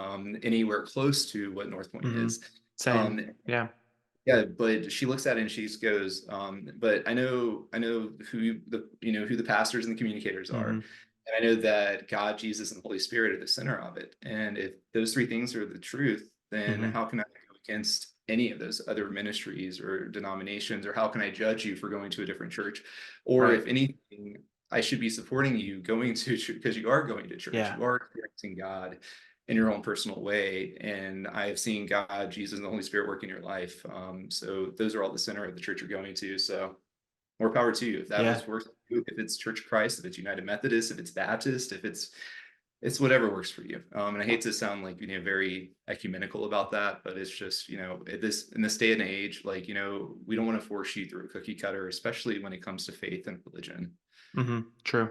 anywhere close to what North Point Mm-hmm. is. Same. Um, Yeah. yeah, but she looks at it and she goes, but I know who the pastors and the communicators are. Mm-hmm. And I know that God, Jesus, and the Holy Spirit are the center of it. And if those three things are the truth, then Mm-hmm. how can I go against any of those other ministries or denominations, or how can I judge you for going to a different church? Or Right. if anything, I should be supporting you going to church, because you are going to church, Yeah. you are experiencing God in your own personal way. And I have seen God, Jesus, and the Holy Spirit work in your life. So those are all the center of the church you're going to. So more power to you. If that Yeah. was works for you, if it's Church of Christ, if it's United Methodist, if it's Baptist, if it's whatever works for you. And I hate to sound like very ecumenical about that, but it's just in this day and age, like we don't want to force you through a cookie cutter, especially when it comes to faith and religion. Mm-hmm. True.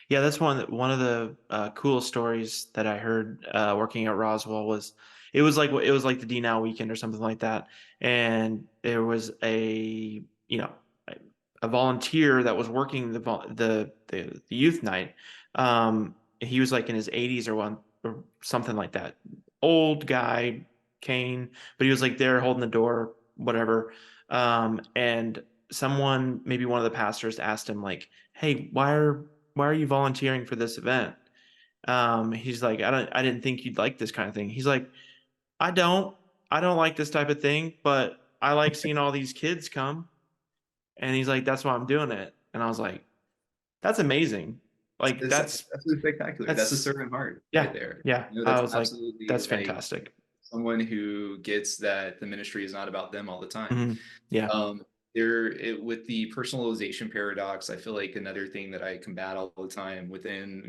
Yeah, that's one of the coolest stories that I heard working at Roswell was it was like the D Now weekend or something like that, and there was a, a volunteer that was working the youth night. He was like in his 80s or something like that, old guy, cane, but he was like there holding the door, whatever. And someone, maybe one of the pastors, asked him like, "Hey, why are you volunteering for this event?" He's like, I didn't think you'd like this kind of thing. He's like, I don't, I don't like this type of thing, but I like seeing all these kids come. And he's like, that's why I'm doing it. And I was like, that's amazing. Like It's absolutely spectacular. That's a that's servant heart right yeah, there. yeah. I That's was like, absolutely that's like fantastic. someone who gets that the ministry is not about them all the time. Hmm. Yeah. Um, with the personalization paradox, I feel like another thing that I combat all the time within,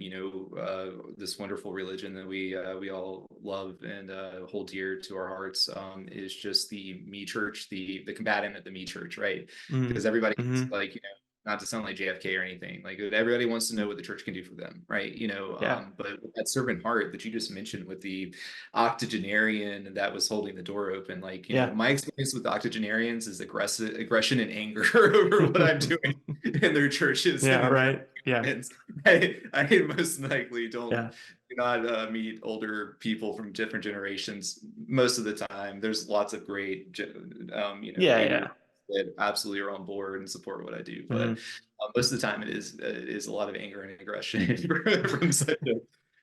this wonderful religion that we all love and hold dear to our hearts, is just the me church, the combatant at the me church, right? Hmm. Because everybody's Hmm. like, not to sound like JFK or anything, like everybody wants to know what the church can do for them, right? Yeah. But with that servant heart that you just mentioned with the octogenarian that was holding the door open, like Yeah. my experience with octogenarians is aggression and anger over what I'm doing in their churches and Yeah. in their Right. Yeah. environments. I most likely Yeah. do not meet older people from different generations most of the time. There's lots of great Yeah. younger Yeah. that absolutely are on board and support what I do, but Hmm. most of the time it is a lot of anger and aggression from such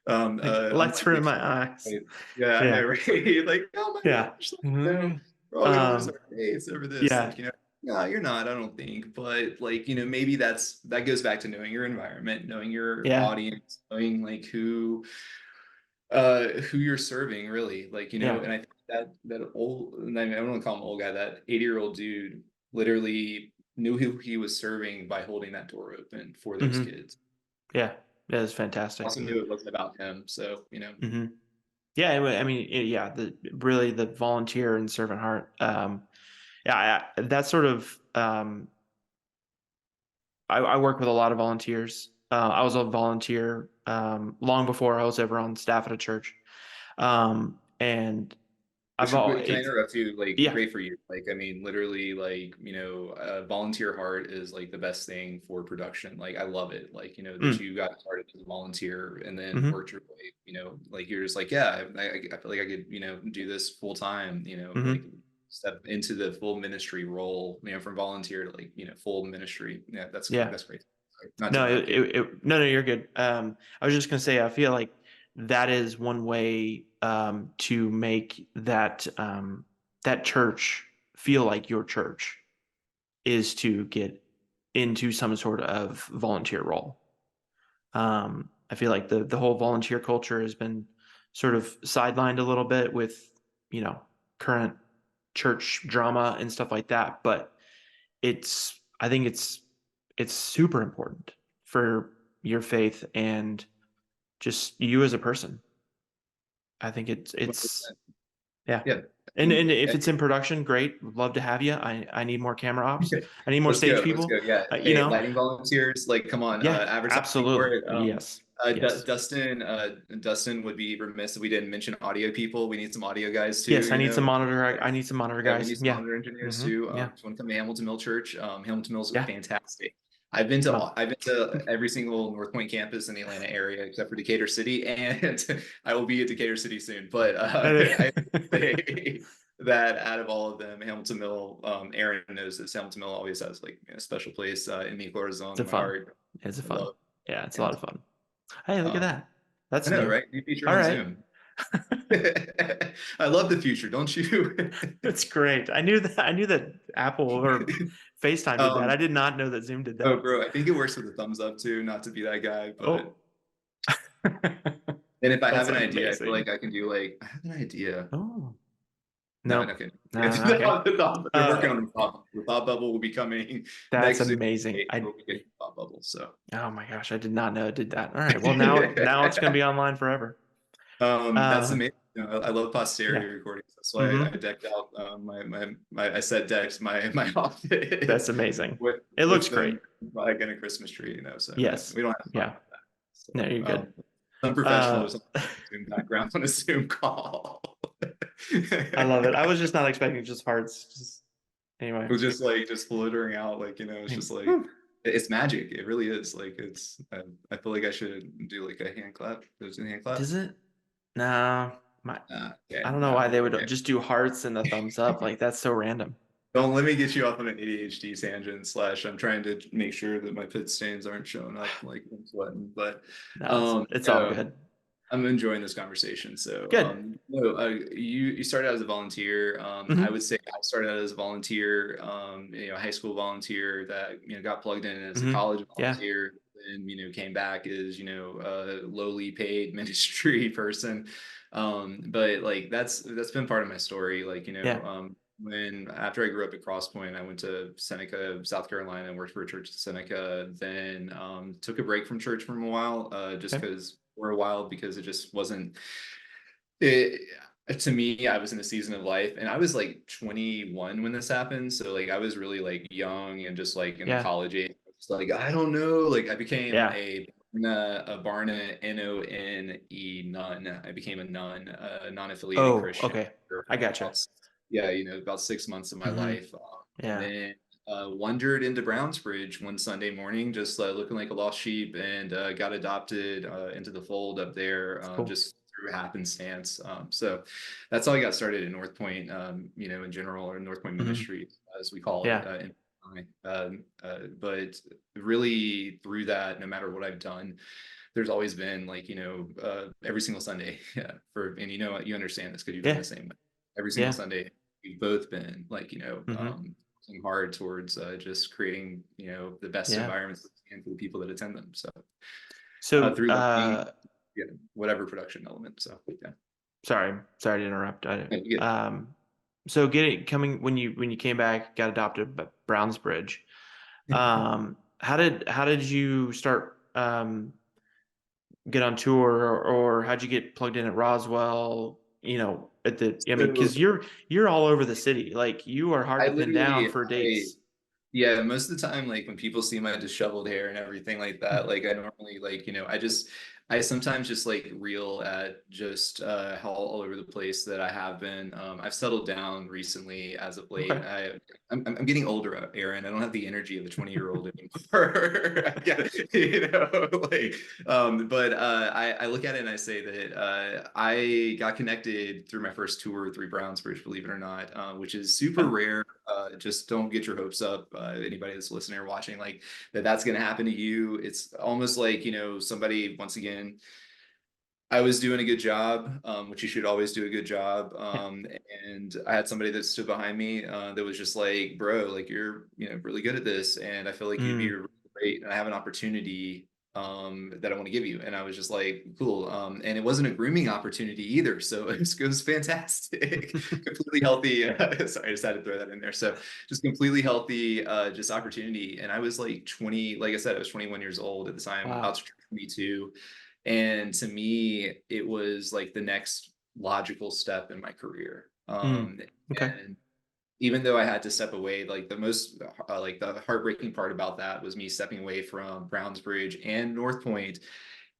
a Like lights are unlikely in my crowd. eyes. Right? Yeah, I know, Yeah. right? Like, oh my Yeah. gosh, like, Mhm. we're all gonna lose our faith over this. Yeah. Like, no, you're not, I don't think. But like, maybe that goes back to knowing your environment, knowing your Yeah. audience, knowing like who you're serving, really. Like, Yeah. and I think that old, and I don't want to call him old guy, that 80-year-old dude literally knew who he was serving by holding that door open for those Hmm. kids. Yeah. That is fantastic. Also knew it wasn't about him. So, Hmm. Yeah. I mean, yeah, really the volunteer and servant heart. Yeah, that sort of, I work with a lot of volunteers. I was a volunteer, long before I was ever on staff at a church. And which I've all, can I it's, interrupt you? Like, yeah. great for you. Like, I mean, literally, like, volunteer heart is like the best thing for production. Like, I love it. Like, that Mm, you got started as a volunteer and then hmm. worked your way, like you're just like, yeah, I feel like I could, do this full time, like Hmm. step into the full ministry role, from volunteer to like, full ministry. Yeah, Yeah. that's great. Sorry, not to No, interrupt you. no, no, you're good. I was just gonna say, I feel like that is one way to make that church feel like your church is to get into some sort of volunteer role. I feel like the whole volunteer culture has been sort of sidelined a little bit with, current church drama and stuff like that. But I think it's super important for your faith and just you as a person. I think it's yeah. Yeah. And if it's in production, great. Would love to have you. I need more camera ops. I need more Let's go. stage Let's go. people. Yeah. You Hey, know, lighting volunteers, like, come on, yeah, advertising for absolutely. it. Yes. Yes. Dustin would be remiss if we didn't mention audio people. We need some audio guys too, Yes, I need some monitor. I need some monitor Yeah, we guys. need some Yeah. monitor engineers Hmm. too. Yeah. If you want to come to Hamilton Mill Church, Hamilton Mill's Yeah. fantastic. Well, I've been to every single North Point campus in the Atlanta area except for Decatur City, and I will be at Decatur City soon. But I say that out of all of them, Hamilton Mill, Aaron knows this. Hamilton Mill always has like a special place in the Florida zone it's a in my fun. heart. It's a I fun. love Yeah, it's a lot of Hamilton. fun. Hey, look at Um, that. That's I know, new. right? New feature All on right. Zoom. I love the future, don't you? That's great. I knew that. I knew that Apple or FaceTime did that. um, I did not know that Zoom did Oh, that. bro, I think it works with a thumbs up too, not to be that guy, but Oh, then if I have that's an idea, I feel amazing. like I can do like, I have an idea. Oh, No, no. okay. Okay. They're working Uh, on the thought. The thought bubble will be coming that's next Zoom. amazing. We'll be getting the thought bubble. So Oh my gosh, I did not know it did that. All right. Well, now it's going to be online forever. that's Uh, amazing. I love posterity yeah. recordings. That's why I Hmm. decked out I said decked my That's office amazing. with It looks them great. like in a Christmas tree, so Yes. we don't have to talk Yeah. about that. No, So you're good. unprofessional or Uh, something Zoom background on a Zoom call. I love it. I was just not expecting just hearts. Just anyway. We're just like just fluttering out, like, it's just like Whew. it's magic. It really is. Like it's I feel like I should do like a hand clap. There's a hand clap. Does it? No, I Okay, don't know why no, they would okay. just do hearts and the thumbs up. Like that's so random. Don't let me get you off on an ADHD tangent. Slash, I'm trying to make sure that my pit stains aren't showing up like I'm sweating. But No, it's all no, good. I'm enjoying this conversation. So, Good. no, you started out as a volunteer. I Hmm. would say I started out as a volunteer, high school volunteer that got plugged in as a Hmm. college Yeah. volunteer, and came back as a lowly paid ministry person. But like that's been part of my story. Like Yeah. when after I grew up at Cross Point, I went to Seneca, South Carolina, and worked for a church in Seneca. Then took a break from church for a while, just Okay. because for a while because it just wasn't it to me. I was in a season of life, and I was like 21 when this happened, so like I was really like young and just like in the Yeah. college age. It's like I don't know, like I became Yeah. a Barna NONE nun. I became a nun, a non-affiliated Oh, Christian okay. for I gotcha. about about 6 months of my Hmm. life, and Yeah. then wandered into Brownsbridge one Sunday morning, just looking like a lost sheep, and got adopted into the fold up there, It's cool. just through happenstance. So that's how I got started in North Point, in general, or North Point Hmm. Ministry, as we call it. Yeah. But really through that, no matter what I've done, there's always been like, every single Sunday, yeah, and you understand this because you've been the Yeah. same. Every single Yeah. Sunday, we've both been like, Hmm. working hard towards just creating, the best Yeah. environments and for the people that attend them. So So, through lighting, yeah, whatever production element. So yeah, sorry to interrupt. yeah, you get it. So coming when you came back, got adopted by Brownsbridge. How did you start get on tour, or how'd you get plugged in at Roswell? I mean, So because you're all over the city. Like you are hard I to pin down literally, for dates. yeah, most of the time, like when people see my disheveled hair and everything like that, like I normally like, I sometimes just like reel at just how all over the place that I have been. I've settled down recently as of late. Okay. I'm getting older, Aaron. I don't have the energy of a 20-year-old anymore. I get, like, but I look at it and I say that I got connected through my first tour through Brownsbridge, believe it or not, which is super Okay. rare. Just don't get your hopes up. Anybody that's listening or watching, like that's going to happen to you. It's almost like, somebody, once again, I was doing a good job, which you should always do a good job. Yeah. And I had somebody that stood behind me that was just like, bro, like you're, really good at this, and I feel like you'd be Mm. really great, and I have an opportunity that I want to give you. And I was just like, cool. And it wasn't a grooming opportunity either, so it was fantastic, completely healthy. Sorry, I just had to throw that in there. So just completely healthy, just opportunity. And I was like 20, like I said, I was 21 years old at the time, about Wow. to turn 22. And to me, it was like the next logical step in my career. Mm. Okay. And even though I had to step away, like the most, like the heartbreaking part about that was me stepping away from Brownsbridge and North Point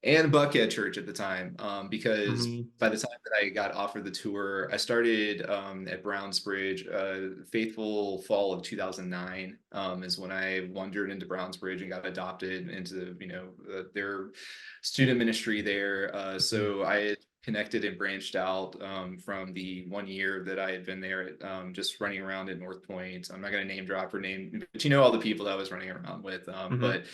and Buckhead Church at the time, because Hmm. by the time that I got offered the tour, I started at Brownsbridge. Faithful fall of 2009 is when I wandered into Brownsbridge and got adopted into their student ministry there. Hmm. So I had connected and branched out from the 1 year that I had been there, just running around at North Point. I'm not going to name drop her name, but all the people that I was running around with. Hmm. But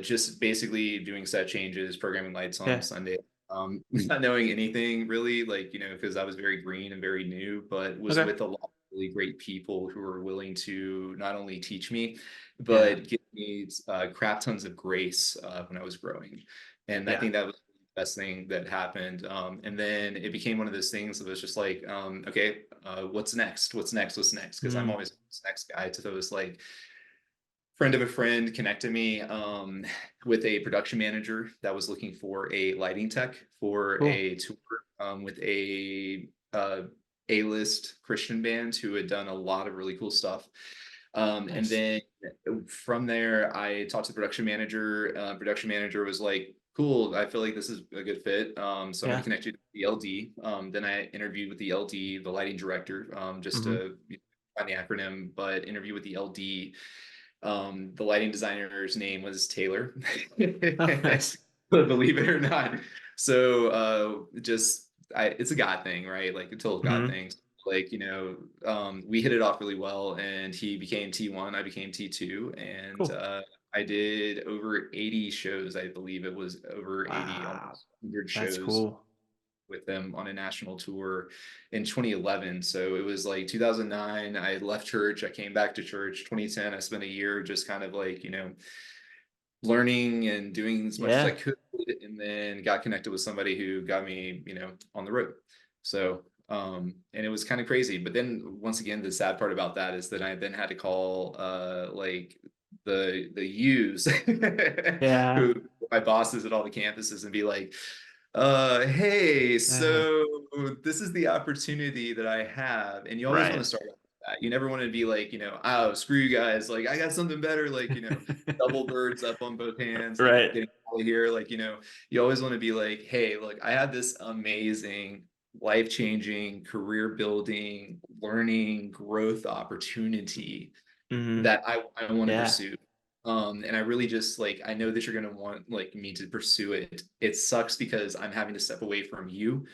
just basically doing set changes, programming lights on Yeah. Sunday, not knowing anything really, like, because I was very green and very new, but was Okay. with a lot of really great people who were willing to not only teach me, Yeah. but give me crap tons of grace when I was growing. And I Yeah. think that was the best thing that happened. And then it became one of those things that was just like, okay, what's next? What's next? What's next? Because I'm Mm. always this next guy to those like friend of a friend connected me with a production manager that was looking for a lighting tech for Cool. a tour with a A-list Christian band who had done a lot of really cool stuff. And Nice. then from there, I talked to the production manager. Production manager was like, "Cool, I feel like this is a good fit. So I'm going to Yeah. connect you to the LD." Then I interviewed with the LD, the lighting director, just Hmm. to find the acronym, but interview with the LD. The lighting designer's name was Taylor, Oh, nice. believe it or not. So it's a God thing, right? Like a total God Hmm. thing. Like, we hit it off really well, and he became T1, I became T2, and Cool. I did over 80 shows. I believe it was over 80, Wow. almost 100 That's shows cool. with them on a national tour in 2011. So it was like 2009, I left church, I came back to church. 2010, I spent a year just kind of like, learning and doing as much as I Yeah. could, and then got connected with somebody who got me, on the road. So, and it was kind of crazy. But then once again, the sad part about that is that I then had to call like the U's Yeah. who my bosses at all the campuses and be like, hey, Uh, so this is the opportunity that I have. And you always want right. to start off with that. You never want to be like, oh, screw you guys. Like, I got something better. Like, double birds up on both hands, like Right. getting out of here. Like, you always want to be like, hey, look, I have this amazing, life-changing, career-building, learning, growth opportunity Hmm. that I want to Yeah. pursue. And I really just like, I know that you're gonna want like me to pursue it. It sucks because I'm having to step away from you,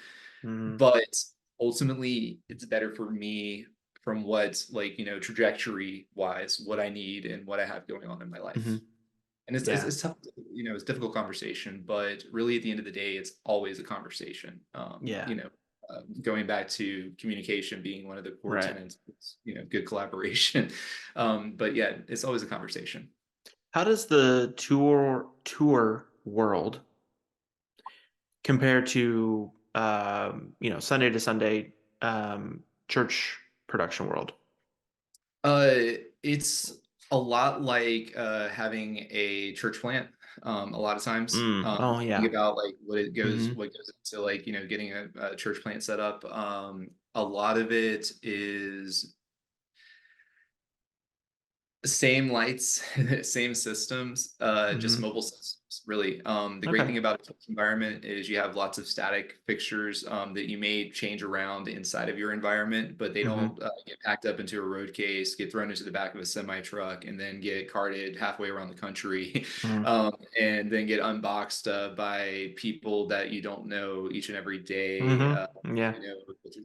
Hmm. but ultimately it's better for me from what, like, trajectory wise, what I need and what I have going on in my life. Hmm. And Yeah. it's tough, it's a difficult conversation, but really at the end of the day, it's always a conversation. Yeah. Going back to communication being one of the core Right. tenets, good collaboration. But yeah, it's always a conversation. How does the tour world compare to Sunday to Sunday church production world? Uh, it's a lot like having a church plant. A lot of times, Mm. Oh think yeah. about like Hmm. what goes into like getting a church plant set up. A lot of it is same lights, same systems, just Hmm. mobile systems, really. The great Okay. thing about a church environment is you have lots of static fixtures that you may change around inside of your environment, but they Hmm. don't get packed up into a road case, get thrown into the back of a semi truck, and then get carted halfway around the country, Hmm. and then get unboxed by people that you don't know each and every day. Hmm. Yeah.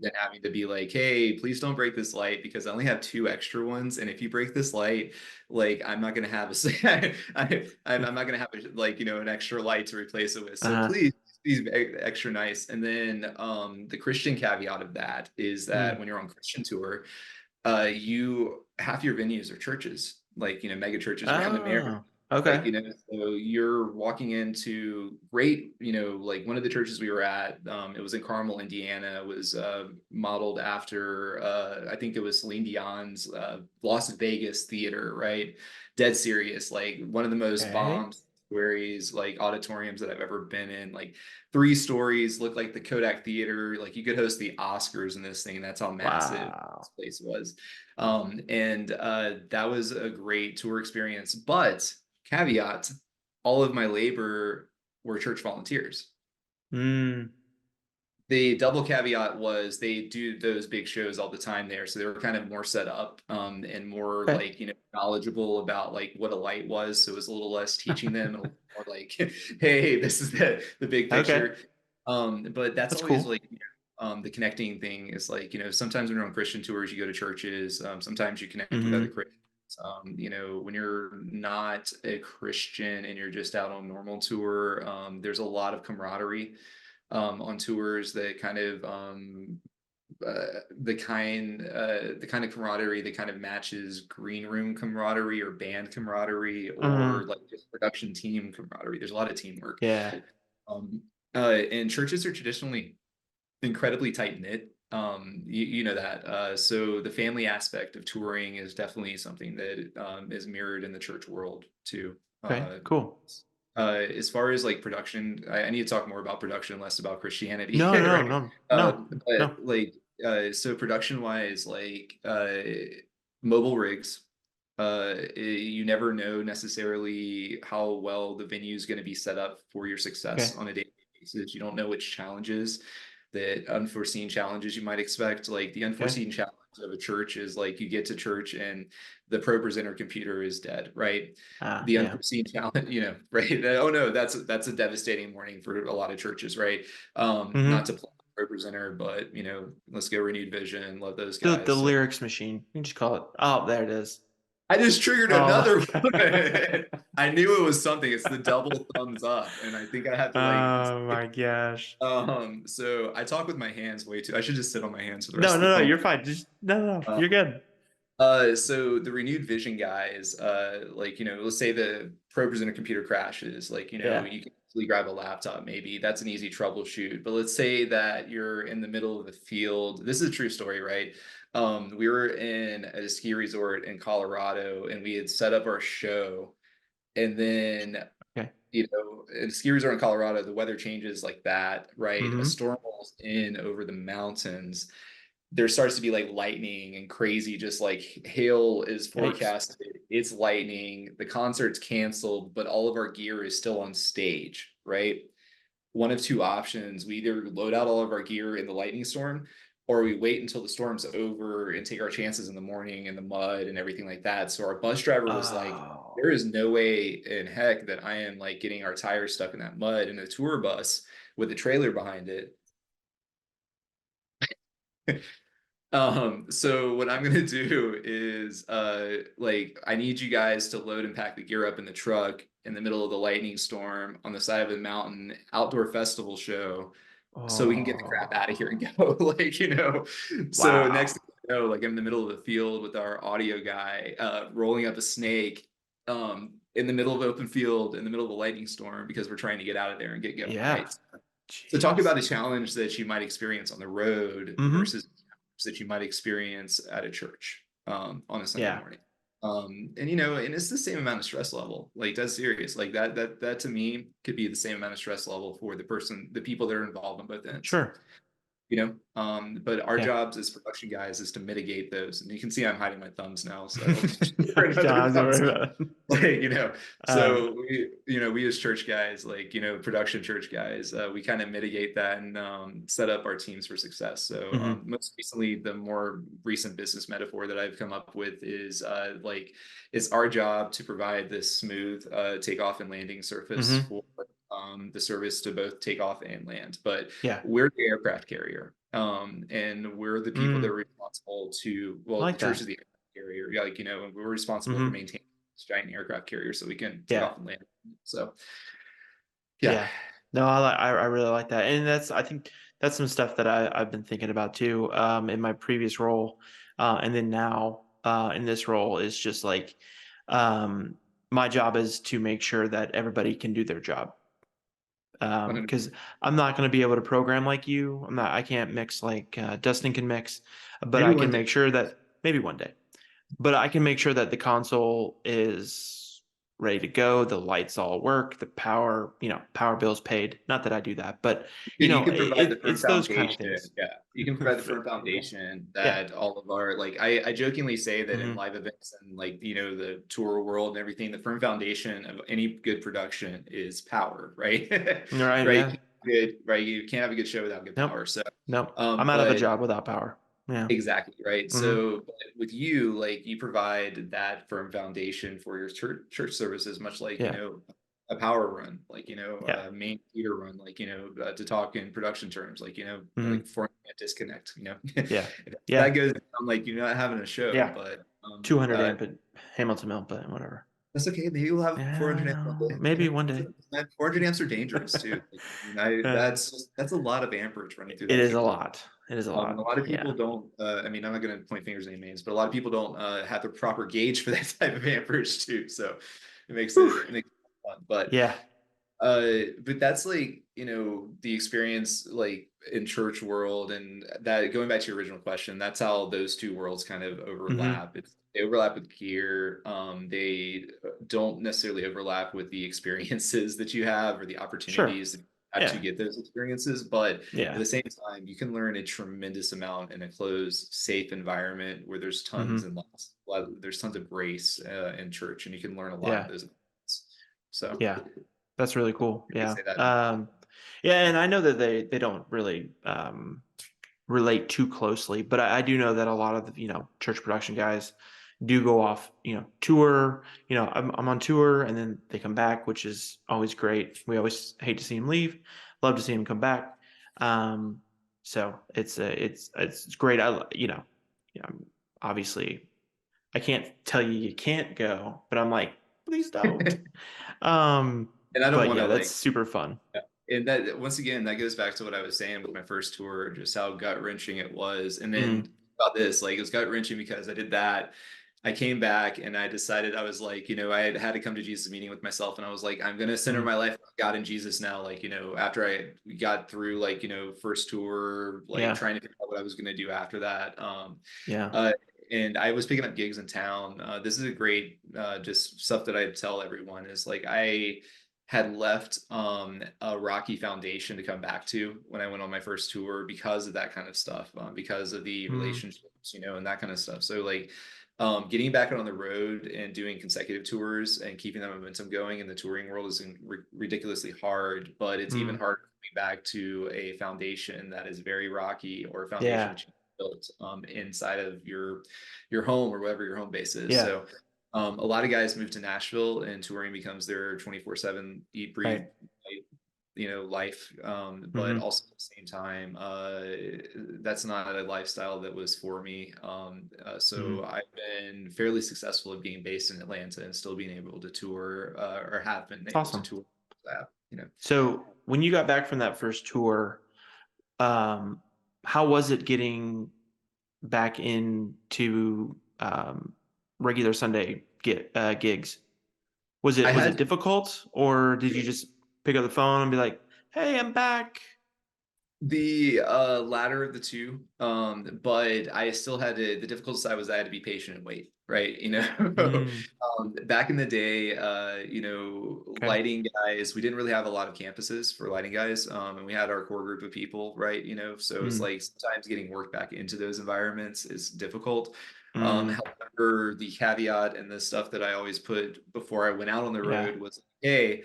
Then having to be like, hey, please don't break this light because I only have two extra ones. And if you break this light, like I'm not gonna have I'm not gonna have like an extra light to replace it with. So Uh-huh. please he's extra nice. And then the Christian caveat of that is that Mm. when you're on Christian tour, you half your venues are churches, like mega churches around America. Oh, Like, okay. so you're walking into great, like one of the churches we were at, it was in Carmel, Indiana, was modeled after, I think it was Celine Dion's Las Vegas theater, right? Dead serious, like one of the most Okay. bombed sanctuaries, like auditoriums that I've ever been in, like 3 stories, looked like the Kodak Theater, like you could host the Oscars in this thing. That's how massive this Wow. place was. And that was a great tour experience. But caveat, all of my labor were church volunteers. Mm. The double caveat was they do those big shows all the time there, so they were kind of more set up and more Okay. like knowledgeable about like what a light was, so it was a little less teaching them and a little more like hey, this is the big Okay. picture. But that's That's always cool. like the connecting thing is like sometimes when you're on Christian tours you go to churches, sometimes you connect with other Mm-hmm. Christians. When you're not a Christian and you're just out on normal tour, there's a lot of camaraderie on tours that kind of the kind of camaraderie that kind of matches green room camaraderie or band camaraderie or Mm-hmm. like just production team camaraderie. There's a lot of teamwork. Yeah. Um, and churches are traditionally incredibly tight knit. You know that. So the family aspect of touring is definitely something that is mirrored in the church world too. Okay. Cool. As far as like production, I need to talk more about production, less about Christianity, No, no, right? no, Uh, no, but no. like, so production wise, like mobile rigs, you never know necessarily how well the venue is going to be set up for your success Okay. on a daily basis. You don't know which challenges, that unforeseen challenges you might expect. Like the Okay. unforeseen challenge of a church is like you get to church and the pro presenter computer is dead, right? Ah, The yeah. unforeseen challenge, right? Oh no, that's a devastating morning for a lot of churches, right? Not to Mm-hmm. play pro presenter, but let's go Renewed Vision, love those The guys. So lyrics machine. You just call it. Oh, there it is. I just triggered Oh. another one. I knew it was something. It's the double thumbs up, and I think I have to like. Oh my gosh. So I talk with my hands way too. I should just sit on my hands for the No, rest no, of the no. phone. You're fine. Just no, no, no. Uh, You're good. so the Renewed Vision guys, like, let's say the pro presenter computer crashes, like, Yeah. you can easily grab a laptop, maybe that's an easy troubleshoot. But let's say that you're in the middle of the field. This is a true story, right? We were in a ski resort in Colorado and we had set up our show. And then, Okay. in a ski resort in Colorado, the weather changes like that, right? A Mm-hmm. storm rolls in over the mountains. There starts to be like lightning and crazy, just like hail is Yikes. forecasted. It's lightning. The concert's canceled, but all of our gear is still on stage, right? One of two options. We either load out all of our gear in the lightning storm, or we wait until the storm's over and take our chances in the morning in the mud and everything like that. So our bus driver was like, there Oh. is no way in heck that I am like getting our tires stuck in that mud in a tour bus with a trailer behind it. So what I'm gonna do is like I need you guys to load and pack the gear up in the truck in the middle of the lightning storm on the side of a mountain outdoor festival show so we can get the crap out of here and Oh. go. Like, so next Wow. thing you know, like I'm in the middle of the field with our audio guy, rolling up a snake, in the middle of open field in the middle of a lightning storm because we're trying to get out of there and get going, Yeah. right? So talk Jeez. about a challenge that you might experience on the road Mm-hmm. versus that you might experience at a church on a Sunday Yeah. morning. And and it's the same amount of stress level. Like that's serious. Like that to me could be the same amount of stress level for the people that are involved on both ends. Sure. But our Yeah. jobs as production guys is to mitigate those. And you can see I'm hiding my thumbs now, so I don't for You don't another have to thumbs worry up. about it. Like, Um, so we as church guys, like, production church guys, we kind of mitigate that and set up our teams for success. So mhm. most recently, the more recent business metaphor that I've come up with is like it's our job to provide this smooth takeoff and landing surface Mhm. for the service to both take off and land. But Yeah. we're the aircraft carrier. And we're the people that are Mm. responsible to, I well, the like church that. is the aircraft carrier. Yeah, like, we're responsible for Mhm. maintaining this giant aircraft carrier so we can take Yeah. off and land. So, yeah. Yeah. No, I really like that, and I think that's some stuff that I've been thinking about too. In my previous role, and then now in this role is just like, um, my job is to make sure that everybody can do their job. 100%. Because I'm not going to be able to program like you. I can't mix like Dustin can mix, but Maybe I one can day. make sure that maybe one day. But I can make sure that the console is ready to go, the lights all work, the power, power bills paid. Not that I do that, but You can provide the firm it's those kind of foundation. things. Yeah, you can provide the firm foundation Yeah. that all of our, like, I jokingly say that in Hmm. live events and, like, the tour world and everything, the firm foundation of any good production is power, right? Right. Right. Yeah. Good, right? You can't have a good show without good Nope. power. So, Nope. I'm out of a but job without power. Yeah. exactly, right? Hmm. So but with you, like, you provide that firm foundation for your church services, much like, Yeah. a power run, like, Yeah. a main theater run, like, to talk in production terms, like, Hmm. like for disconnect, Yeah. If that Yeah. goes down, like, you're not having a show, Yeah. but 200 amp at Hamilton Mill, but whatever. that's okay. Maybe we'll have Yeah, 400 I amps one know. day. Maybe one day. 400 amps are dangerous too. Like, Yeah. that's a lot of amperage running through It that is a kick drum. lot. It is a And a lot. lot of people Yeah. don't, I mean, I'm not going to point fingers at any names, but a lot of people don't have the proper gauge for that type of amperage too. So Whew. it makes it fun. But Yeah. that's like, the experience like in church world, and that going back to your original question, that's how those two worlds kind of Hmm. overlap. They overlap with gear. They don't necessarily overlap with the experiences that you have or the Sure. opportunities that you have to Yeah. get those experiences. But at Yeah. the same time, you can learn a tremendous amount in a closed, safe environment where there's tons Hmm. and there's tons of grace in church, and you can learn a lot of Yeah. those moments. So Yeah. That's really cool. I Yeah. say that. Yeah, and I know that they don't really relate too closely, but I do know that a lot of the, church production guys do go off, tour. I'm on tour, and then they come back, which is always great. We always hate to see them leave, love to see them come back. Um, so it's great. Obviously I can't tell you you can't go, but I'm like, please don't. Um, And I don't but want yeah, to that's like, super fun. and that once again, that goes back to what I was saying with my first tour, just how gut wrenching it was. And Mm, then about this, like, it was gut wrenching because I did that. I came back and I decided, I was like, I had to come to Jesus meeting with myself, and I was like, I'm gonna center mm, my life on God and Jesus now. Like, after I got through, like, first tour, like yeah, trying to figure out what I was gonna do after that. yeah. Uh, and I was picking up gigs in town. This is a great, just stuff that I tell everyone is like, I had left a rocky foundation to come back to when I went on my first tour because of that kind of stuff, because of the Mm, relationships, and that kind of stuff. So like, getting back on the road and doing consecutive tours and keeping that momentum going in the touring world is ridiculously hard, but it's even mm, harder coming back to a foundation that is very rocky, or a foundation yeah, that you built inside of your home or whatever your home base is. yeah, So a lot of guys move to Nashville and touring becomes their 24/7 eat, breathe, right. life. But Hmm. also at the same time, that's not a lifestyle that was for me. Hmm. So I've been fairly successful at being based in Atlanta and still being able to tour, or have been It's able to awesome. tour. That, So when you got back from that first tour, um, how was it getting back into regular Sunday gigs? I Was it had difficult, or did you just pick up the phone and be like, "Hey, I'm back"? the latter of the two, but I still had to. The difficult side was I had to be patient and wait, right? Mm, Back in the day, okay. lighting guys, we didn't really have a lot of campuses for lighting guys, and we had our core group of people, right? So it's Mm, like sometimes getting work back into those environments is difficult. mm, However, the caveat and the stuff that I always put before I went out on the yeah. road was, hey,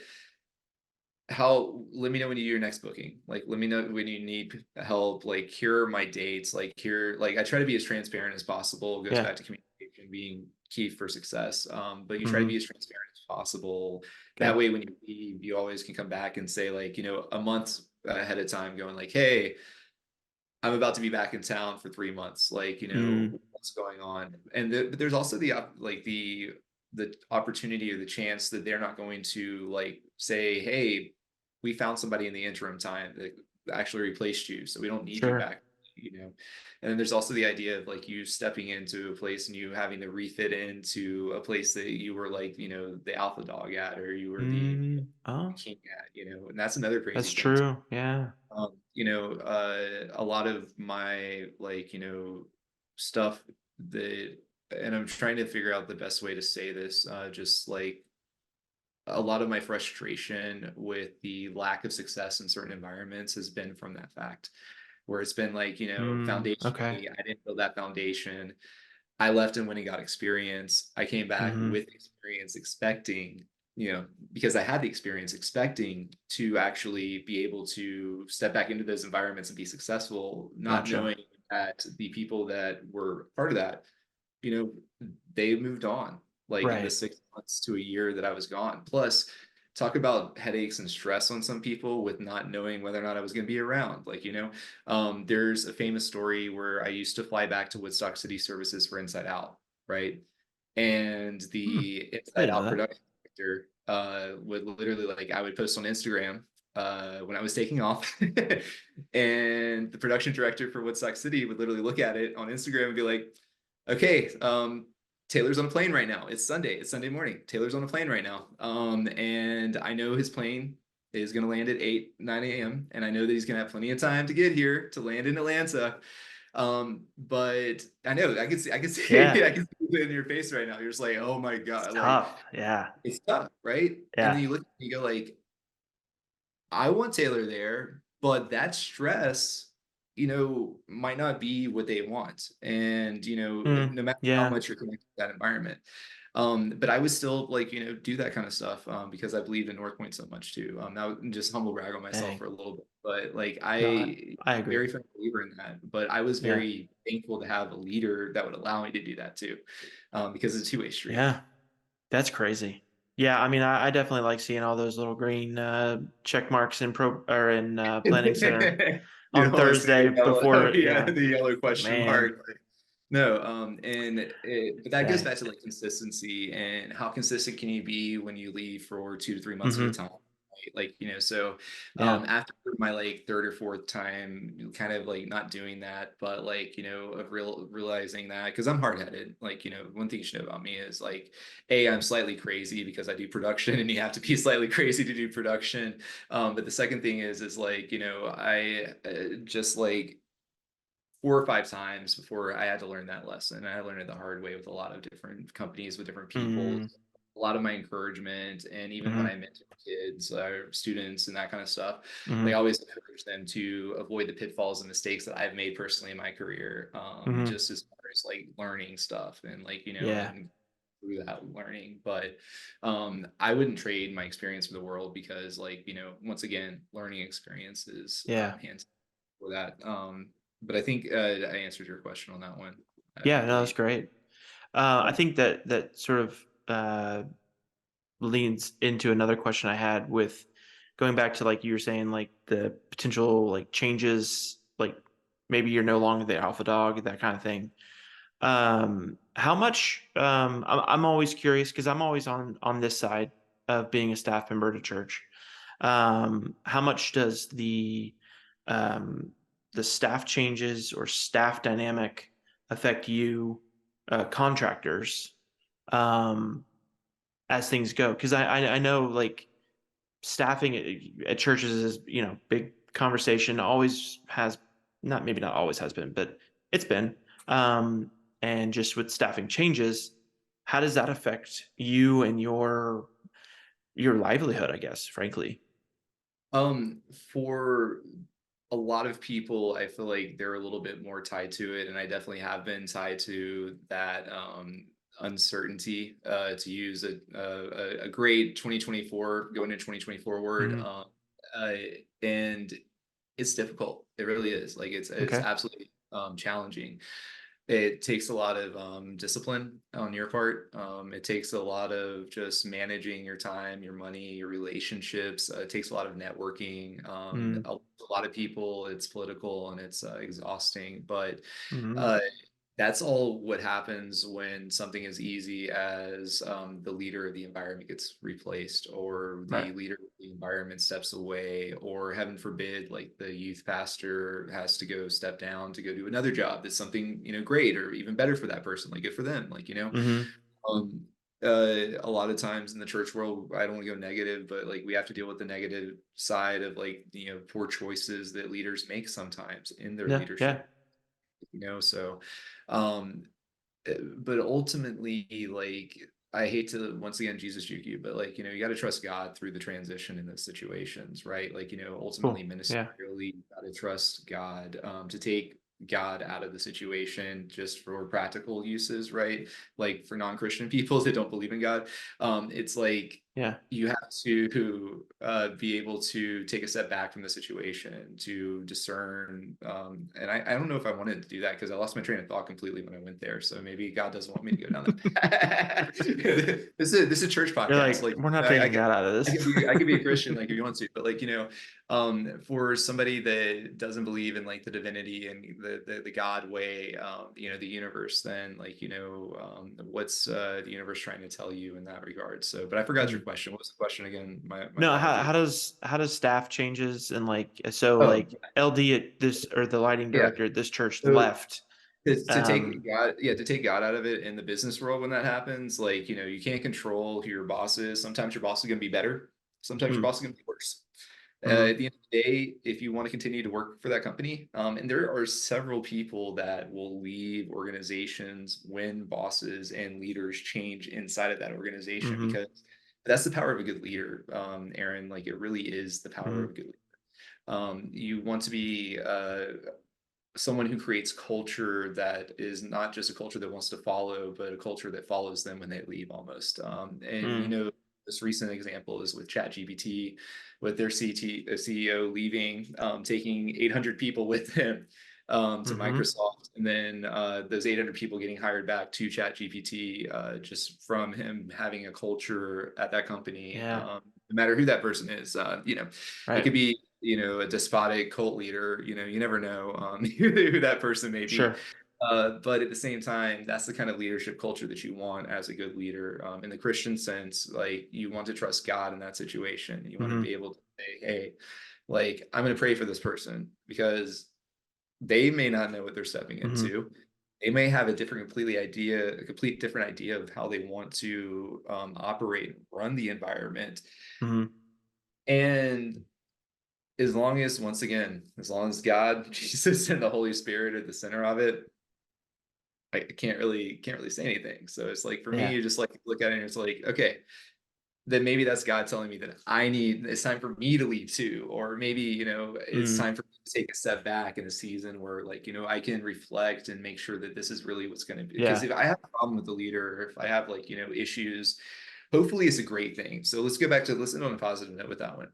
let me know when you do your next booking, like let me know when you need help, like here are my dates, like here, like I try to be as transparent as possible. It goes Yeah. back to communication being key for success, but you try to be Mhm. as transparent as possible. That Okay. way when you leave, you always can come back and say, like, a month ahead of time, going like, hey, I'm about to be back in town for 3 months, like, Mm, what's going on. And but there's also like the opportunity or the chance that they're not going to like say, hey, we found somebody in the interim time that actually replaced you, so we don't need you Sure. back, you know. And then there's also the idea of like you stepping into a place and you having to refit into a place that you were like, the alpha dog at, or you were the Oh, king at, and that's another that's crazy thing. true. Yeah. A lot of my like, stuff that, and I'm trying to figure out the best way to say this, just like a lot of my frustration with the lack of success in certain environments has been from that fact, where it's been like, Okay. foundationally, I didn't build that foundation. I left and went and got experience. I came back Hmm. with experience expecting, because I had the experience expecting to actually be able to step back into those environments and be successful, not Gotcha. knowing that the people that were part of that, you they moved on like in the Right. 6 months to a year that I was gone. Plus, talk about headaches and stress on some people with not knowing whether or not I was going to be around. Like, there's a famous story where I used to fly back to Woodstock City Services for Inside Out, right? And Hmm. the I Inside didn't know Out that. production director would literally like I would post on Instagram when I was taking off, and the production director for Woodstock City would literally look at it on Instagram and be like, "Okay, Taylor's on a plane right now. It's Sunday. It's Sunday morning. Taylor's on a plane right now. And I know his plane is going to land at 8, 9 a.m. And I know that he's going to have plenty of time to get here to land in Atlanta. But I know I can see, Yeah. I can see it in your face right now. You're just like, oh my It's God, like tough. Yeah. it's tough, right? And then Yeah. you look, you go like, I want Taylor there, but that stress, might not be what they want. And, no matter how Yeah. much you're connected to that environment. But I would still like, do that kind of stuff because I believed in North Point so much too. That would just humble brag on myself Dang. for a little bit. But like No, I I'm agree. very firm believer in that. But I was Yeah. very thankful to have a leader that would allow me to do that too. Because it's a two-way street. Yeah. That's crazy. Yeah, I mean, I definitely like seeing all those little green check marks in pro or in planning center You on don't want to say Thursday the yellow, before. yeah, Yeah, the yellow question man. mark. No, but that goes Dang. back to like consistency and how consistent can you be when you leave for 2 to 3 months at a Hmm. time, right? Like, so Yeah. after my like third or fourth time, kind of like not doing that, but like, of realizing that because I'm hard headed. Like, one thing you should know about me is like, I'm slightly crazy because I do production and you have to be slightly crazy to do production. But the second thing is like, I just like 4 or 5 times before I had to learn that lesson. I learned it the hard way with a lot of different companies with different people. Mm-hmm. A lot of my encouragement, and even when I mentor kids or students and that kind of stuff, Hmm. they always encourage them to avoid the pitfalls and mistakes that I've made personally in my career. Hmm. Just as far as like learning stuff and like Yeah. and through that learning. But I wouldn't trade my experience for the world because like once again, learning experiences Yeah. hands for that. But I think I answered your question on that one. I Yeah. No, that's believe. great. I Um, think that sort of leads into another question I had with going back to like you were saying, like the potential like changes, like maybe you're no longer the alpha dog, that kind of thing. How much I'm always curious because I'm always on this side of being a staff member at a church. How much does um, the staff changes or staff dynamic affect you, contractors, um, as things go? Because I know like staffing at churches is, big conversation, always has, not maybe not always has been, but it's been. Um, and just with staffing changes, how does that affect you and your livelihood, I guess, frankly? for a lot of people, I feel like they're a little bit more tied to it, and I definitely have been tied to that uncertainty. To use a great 2024 going into 2024 word, Hmm. uh, and it's difficult. It really is. Like it's Okay. absolutely challenging. It takes a lot of discipline on your part. It takes a lot of just managing your time, your money, your relationships. It takes a lot of networking. Mm-hmm. A lot of people, it's political and it's exhausting. But Mm-hmm. uh, That's all what happens when something as easy as the leader of the environment gets replaced, or Right. the leader of the environment steps away, or heaven forbid, like the youth pastor has to go step down to go do another job that's something, great or even better for that person. Like good for them. Mm-hmm. Um, a lot of times in the church world, I don't want to go negative, but like we have to deal with the negative side of like, poor choices that leaders make sometimes in their Yeah. leadership, Yeah. so um but ultimately, like, I hate to once again Jesus juke you, but like, you got to trust God through the transition in those situations, right? Like, ultimately Cool. Yeah. ministerially, you got to trust God to take God out of the situation just for practical uses, right? Like for non-Christian people that don't believe in God, it's like Yeah. you have to be able to take a step back from the situation to discern. And I don't know if I wanted to do that because I lost my train of thought completely when I went there. So maybe God doesn't want me to go down that path. This is a church You're podcast. like, Like we're not I taking could God out of this. I could be a Christian like if you want to, but like for somebody that doesn't believe in like the divinity and the God way, the universe, then like what's the universe trying to tell you in that regard? So, but I forgot your Mhm. question. What was the question again? My No, apologies. how does staff changes and like so Oh, like LD at this or the lighting yeah. director at this church So left. to take Um, God, yeah, to take God out of it in the business world when that happens, like, you can't control who your boss is. Sometimes your boss is going to be better. Sometimes your mm, boss is going to be worse. At mm, the end of the day, if you want to continue to work for that company, and there are several people that will leave organizations when bosses and leaders change inside of that organization, mm-hmm, because that's the power of a good leader, Aaron. Like it really is the power mm-hmm, of a good leader. You want to be someone who creates culture that is not just a culture that wants to follow, but a culture that follows them when they leave almost. And mm, this recent example is with ChatGPT, with their CEO leaving, taking 800 people with him to mm-hmm. Microsoft, and then those 800 people getting hired back to ChatGPT just from him having a culture at that company. Yeah. No matter who that person is, it Right. could be a despotic cult leader. You never know who that person may be. Sure. But at the same time, that's the kind of leadership culture that you want as a good leader. In the Christian sense, like you want to trust God in that situation. You want to Mm-hmm, be able to say, hey, like I'm going to pray for this person because they may not know what they're stepping mm-hmm, into. They may have a complete different idea of how they want to operate, run the environment. mm-hmm. And as long as once again, as long as God, Jesus, and the Holy Spirit are at the center of it, I can't really say anything. So it's like for me, Yeah. you just like look at it and it's like, okay, then maybe that's God telling me that it's time for me to leave too. Or maybe, it's Mm, time for me to take a step back in a season where like, I can reflect and make sure that this is really what's going to be. Because yeah. if I have a problem with the leader, or if I have like, issues, hopefully it's a great thing. So let's end on a positive note with that one.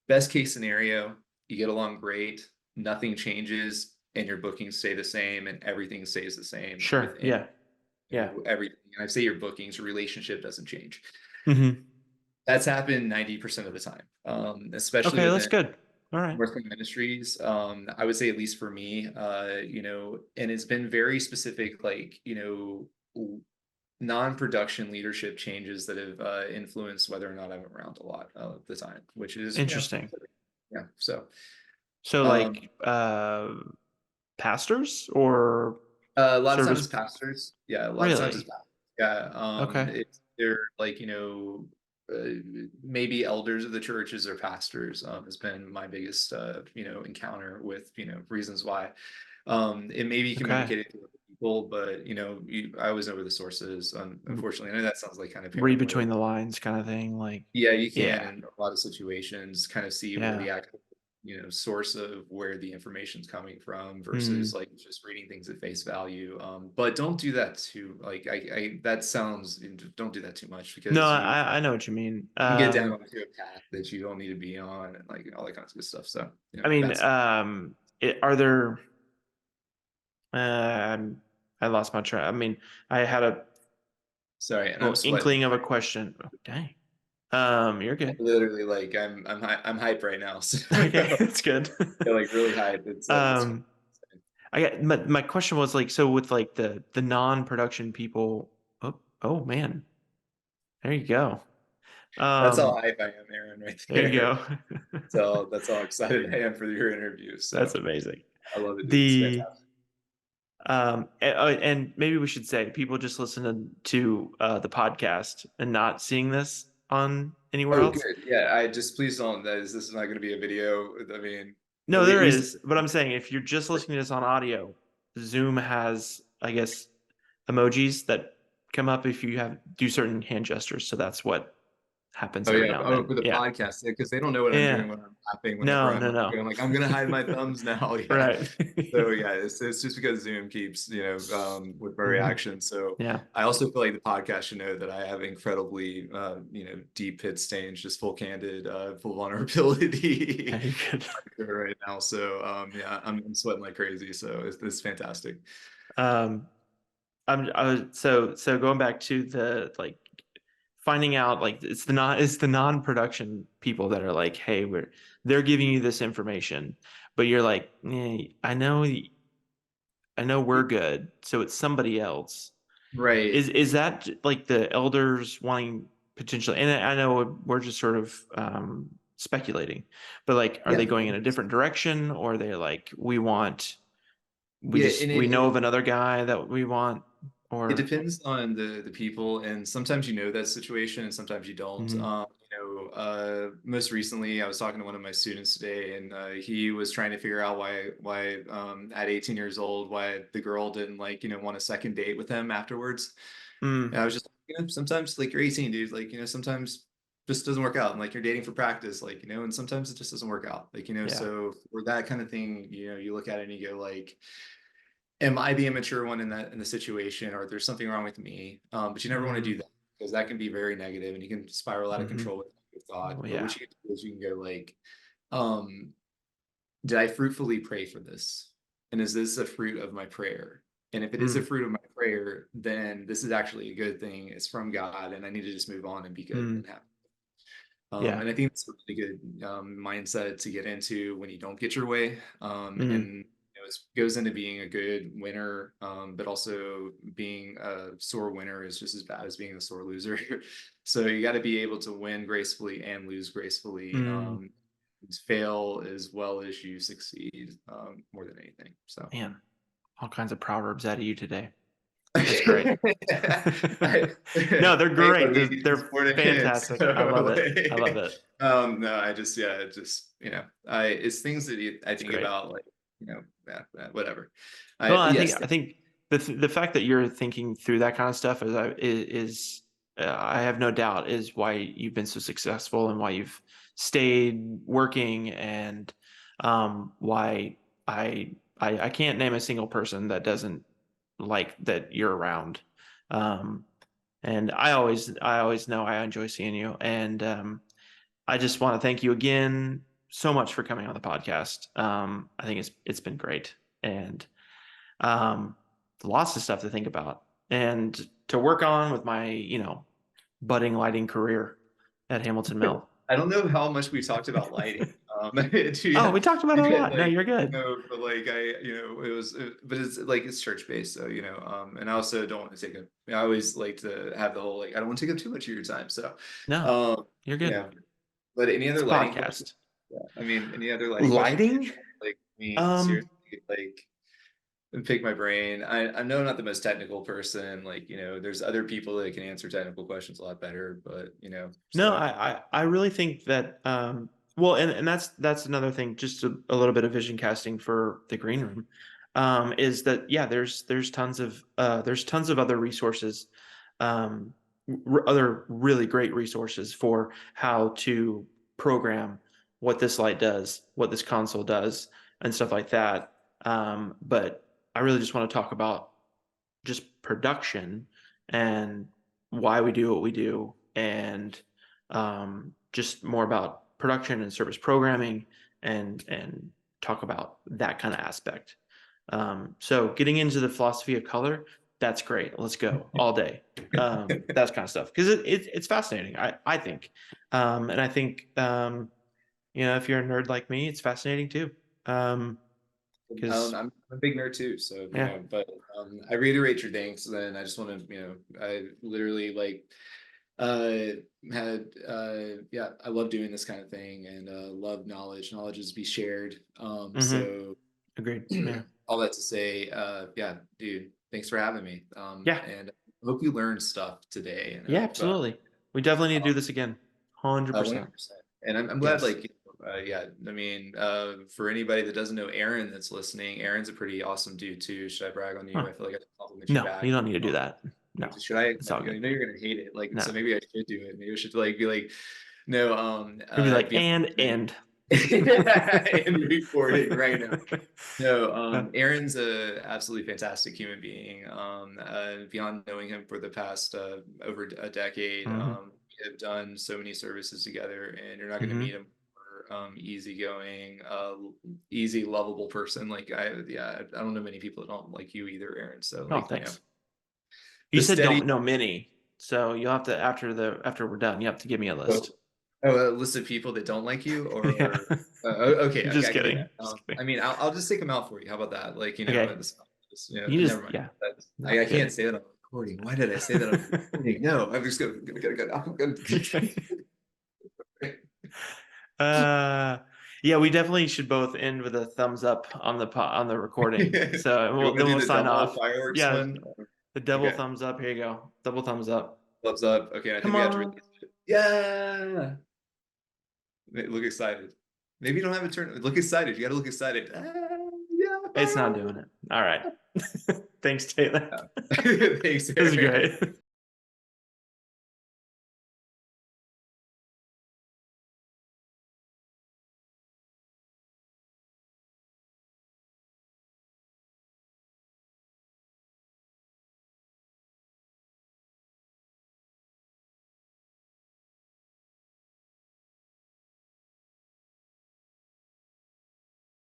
Best case scenario, you get along great, nothing changes, and your bookings stay the same, and everything stays the same Sure. within Yeah. Yeah. everything. And I say your bookings, your relationship doesn't change. Mm-hmm. That's happened 90% of the time, especially Okay, that's within good. All right. Northland Ministries. I would say at least for me, and it's been very specific, like, non-production leadership changes that have influenced whether or not I'm around a lot of the time, which is, Interesting. yeah. So, So um, like pastors or a lot of times service pastors, yeah, a lot of times it's really? pastors. Yeah, Okay. they're like, maybe elders of the churches or pastors has been my biggest, encounter with, reasons why. It may be Okay. communicated to other people, but I always know where the source is. R- Unfortunately, I know that sounds like kind of Read paranoid. between the lines kind of thing. Like, Yeah, you can yeah. in a lot of situations kind of see where Yeah. the actual, source of where the information's coming from versus Mm. like just reading things at face value. But don't do that too. Like that sounds, don't do that too much No, because I know what you mean. you can get down onto a path that you don't need to be on and like all that kinds of good stuff. So, I mean, that's are there, um, I lost my track. I mean, I had a sorry. And I'm little sweating. inkling of a question. Oh, dang. You're good. Literally like I'm hype right now. So Okay, that's good. yeah, like really hype. It's Um, fun. I got my question was like, so with like the non-production people, oh man, there you go. That's how Um, hype I am, Aaron, right there you there. go. So that's how excited I am for your interview. That's So amazing. I love it, dude. It's The fantastic. and maybe we should say people just listening to the podcast and not seeing this on anywhere Oh, else. good. Yeah, I just please don't. This is not going to be a video. I mean, No, there we is, but I'm saying if you're just listening to this on audio, Zoom has, I guess, emojis that come up if you have do certain hand gestures. So that's what happens oh every yeah. now and Oh, then. for the Yeah. podcast, because they don't know what I'm Yeah. doing when I'm laughing. Whenever No, I'm no, like, no. going like, I'm gonna hide my thumbs now. Yeah. Right. So yeah, it's just because Zoom keeps, with my Mhm. reaction. So Yeah. I also feel like the podcast should know that I have incredibly, deep pit stains, just full candid, full Yeah, vulnerability you're good. right now. So yeah, I'm sweating like crazy. So it's fantastic. Um, so going back to the like finding out like it's the non-production people that are like, hey, they're giving you this information, but you're like, I know we're good, so it's somebody else. Right. Is that like the elders wanting potentially? And I know we're just sort of speculating, but like, are Yeah. they going in a different direction, or are they like, Yeah, and we know it of another guy that we want, It or depends on the people, and sometimes you know that situation, and sometimes you don't. Mhm. Most recently, I was talking to one of my students today, and he was trying to figure out why at 18 years old, why the girl didn't like want a second date with him afterwards. And Mm, I was just like, sometimes like you're 18, dude, like sometimes just doesn't work out, and like you're dating for practice, like and sometimes it just doesn't work out, like yeah, so for that kind of thing, you look at it and you go like, am I the immature one in the situation, or there's something wrong with me? But you never want to do mm, that, because that can be very negative and you can spiral out of hmm control with your thought. oh But yeah, what you can do is you can go like, um, did I fruitfully pray for this? And is this a fruit of my prayer? And if it is a mm, fruit of my prayer, then this is actually a good thing. It's from God, and I need to just move on and be good mm, and happy. yeah, And I think it's a really good mindset to get into when you don't get your way. mm, And it goes into being a good winner, but also being a sore winner is just as bad as being a sore loser. So you got to be able to win gracefully and lose gracefully, mm. fail as well as you succeed, more than anything. So. Man, all kinds of proverbs out of you today. That's great. I, No, they're hey, great. buddy, it's They're morning. fantastic. I love So, it. I love it. no, I just, yeah, it just, it's things that I It's think great. about, like, yeah, whatever. Well, Yes, I think the fact that you're thinking through that kind of stuff is I have no doubt is why you've been so successful and why you've stayed working and why I can't name a single person that doesn't like that you're around. Um, and I always know I enjoy seeing you, and I just want to thank you again so much for coming on the podcast. I think it's been great, and um, lots of stuff to think about and to work on with my budding lighting career at Hamilton Mill. I don't know how much we talked about lighting. Oh, we Yeah, talked about it a lot. No, like, you're good. but like but it's like it's church based, so and I also don't want to take up. I always like to have the whole like I don't want to take up too much of your time. So, No, um, you're good. yeah. But any It's other a lighting questions? podcast. Yeah, I mean, any other lighting questions? Lighting? Like, I mean, Um, seriously, like, pick my brain. I know I'm not the most technical person. Like, there's other people that can answer technical questions a lot better. But No, so I really think that well, and that's another thing, just a little bit of vision casting for the green room, is that yeah, there's tons of other resources, other really great resources for how to program what this light does, what this console does, and stuff like that. But I really just want to talk about just production and why we do what we do and just more about production and service programming and talk about that kind of aspect. So getting into the philosophy of color, that's great. Let's go all day. That kind of stuff because it's fascinating. I think, and I think if you're a nerd like me, it's fascinating too. Um, because I'm a big nerd too, so you yeah. know, but I reiterate your thanks, and I just want to, you know, I literally like had yeah, I love doing this kind of thing, and love knowledge. Knowledge is to be shared. So Agreed. Yeah. all that to say, yeah, dude, thanks for having me. Yeah. And I hope you learned stuff today, and Yeah, absolutely. We definitely need to do um, this again. 100%. 100%. And I'm glad, Yes. like, you know, yeah, I mean, for anybody that doesn't know Aaron that's listening, Aaron's a pretty awesome dude too. Should I brag on you? Huh. I feel like I compliment you No, you back. don't need to do that. No, Should I? it's all You good. know, you're gonna hate it. Like, No. so maybe I should do it. Maybe I should like be like, no, You'll be like, beyond and end. and recording right now. No, Uh, Aaron's a absolutely fantastic human being. Beyond knowing him for the past over a decade, mhm. we have done so many services together, and you're not going to meet Mhm. him for easygoing, easy, lovable person. Like yeah, I don't know many people that don't like you either, Aaron. So Oh, like, you know, thanks. You the said steady. don't know many, so you'll have to after we're done. You have to give me a list. Oh, a list of people that don't like you, Yeah. or okay, okay, Just I can do kidding. that. Just kidding. I mean, I'll just take them out for you. How about that? Like, you know, Okay. just, you know, You just never mind. yeah. No, I can't good. say that on recording. Why did I say that on recording? No, I'm just gonna. Yeah, we definitely should both end with a thumbs up on on the recording. So You want then to we'll do the sign double off. fireworks Yeah, one? the double Okay, thumbs up. Here you go. Double thumbs up. thumbs up. Okay, I think Come we have to on. release it. Yeah, look excited. Maybe you don't have a turn. Look excited. You got to look excited. It's not Yeah. doing it. All right. Thanks, Taylor. Thanks, This is Aaron. great.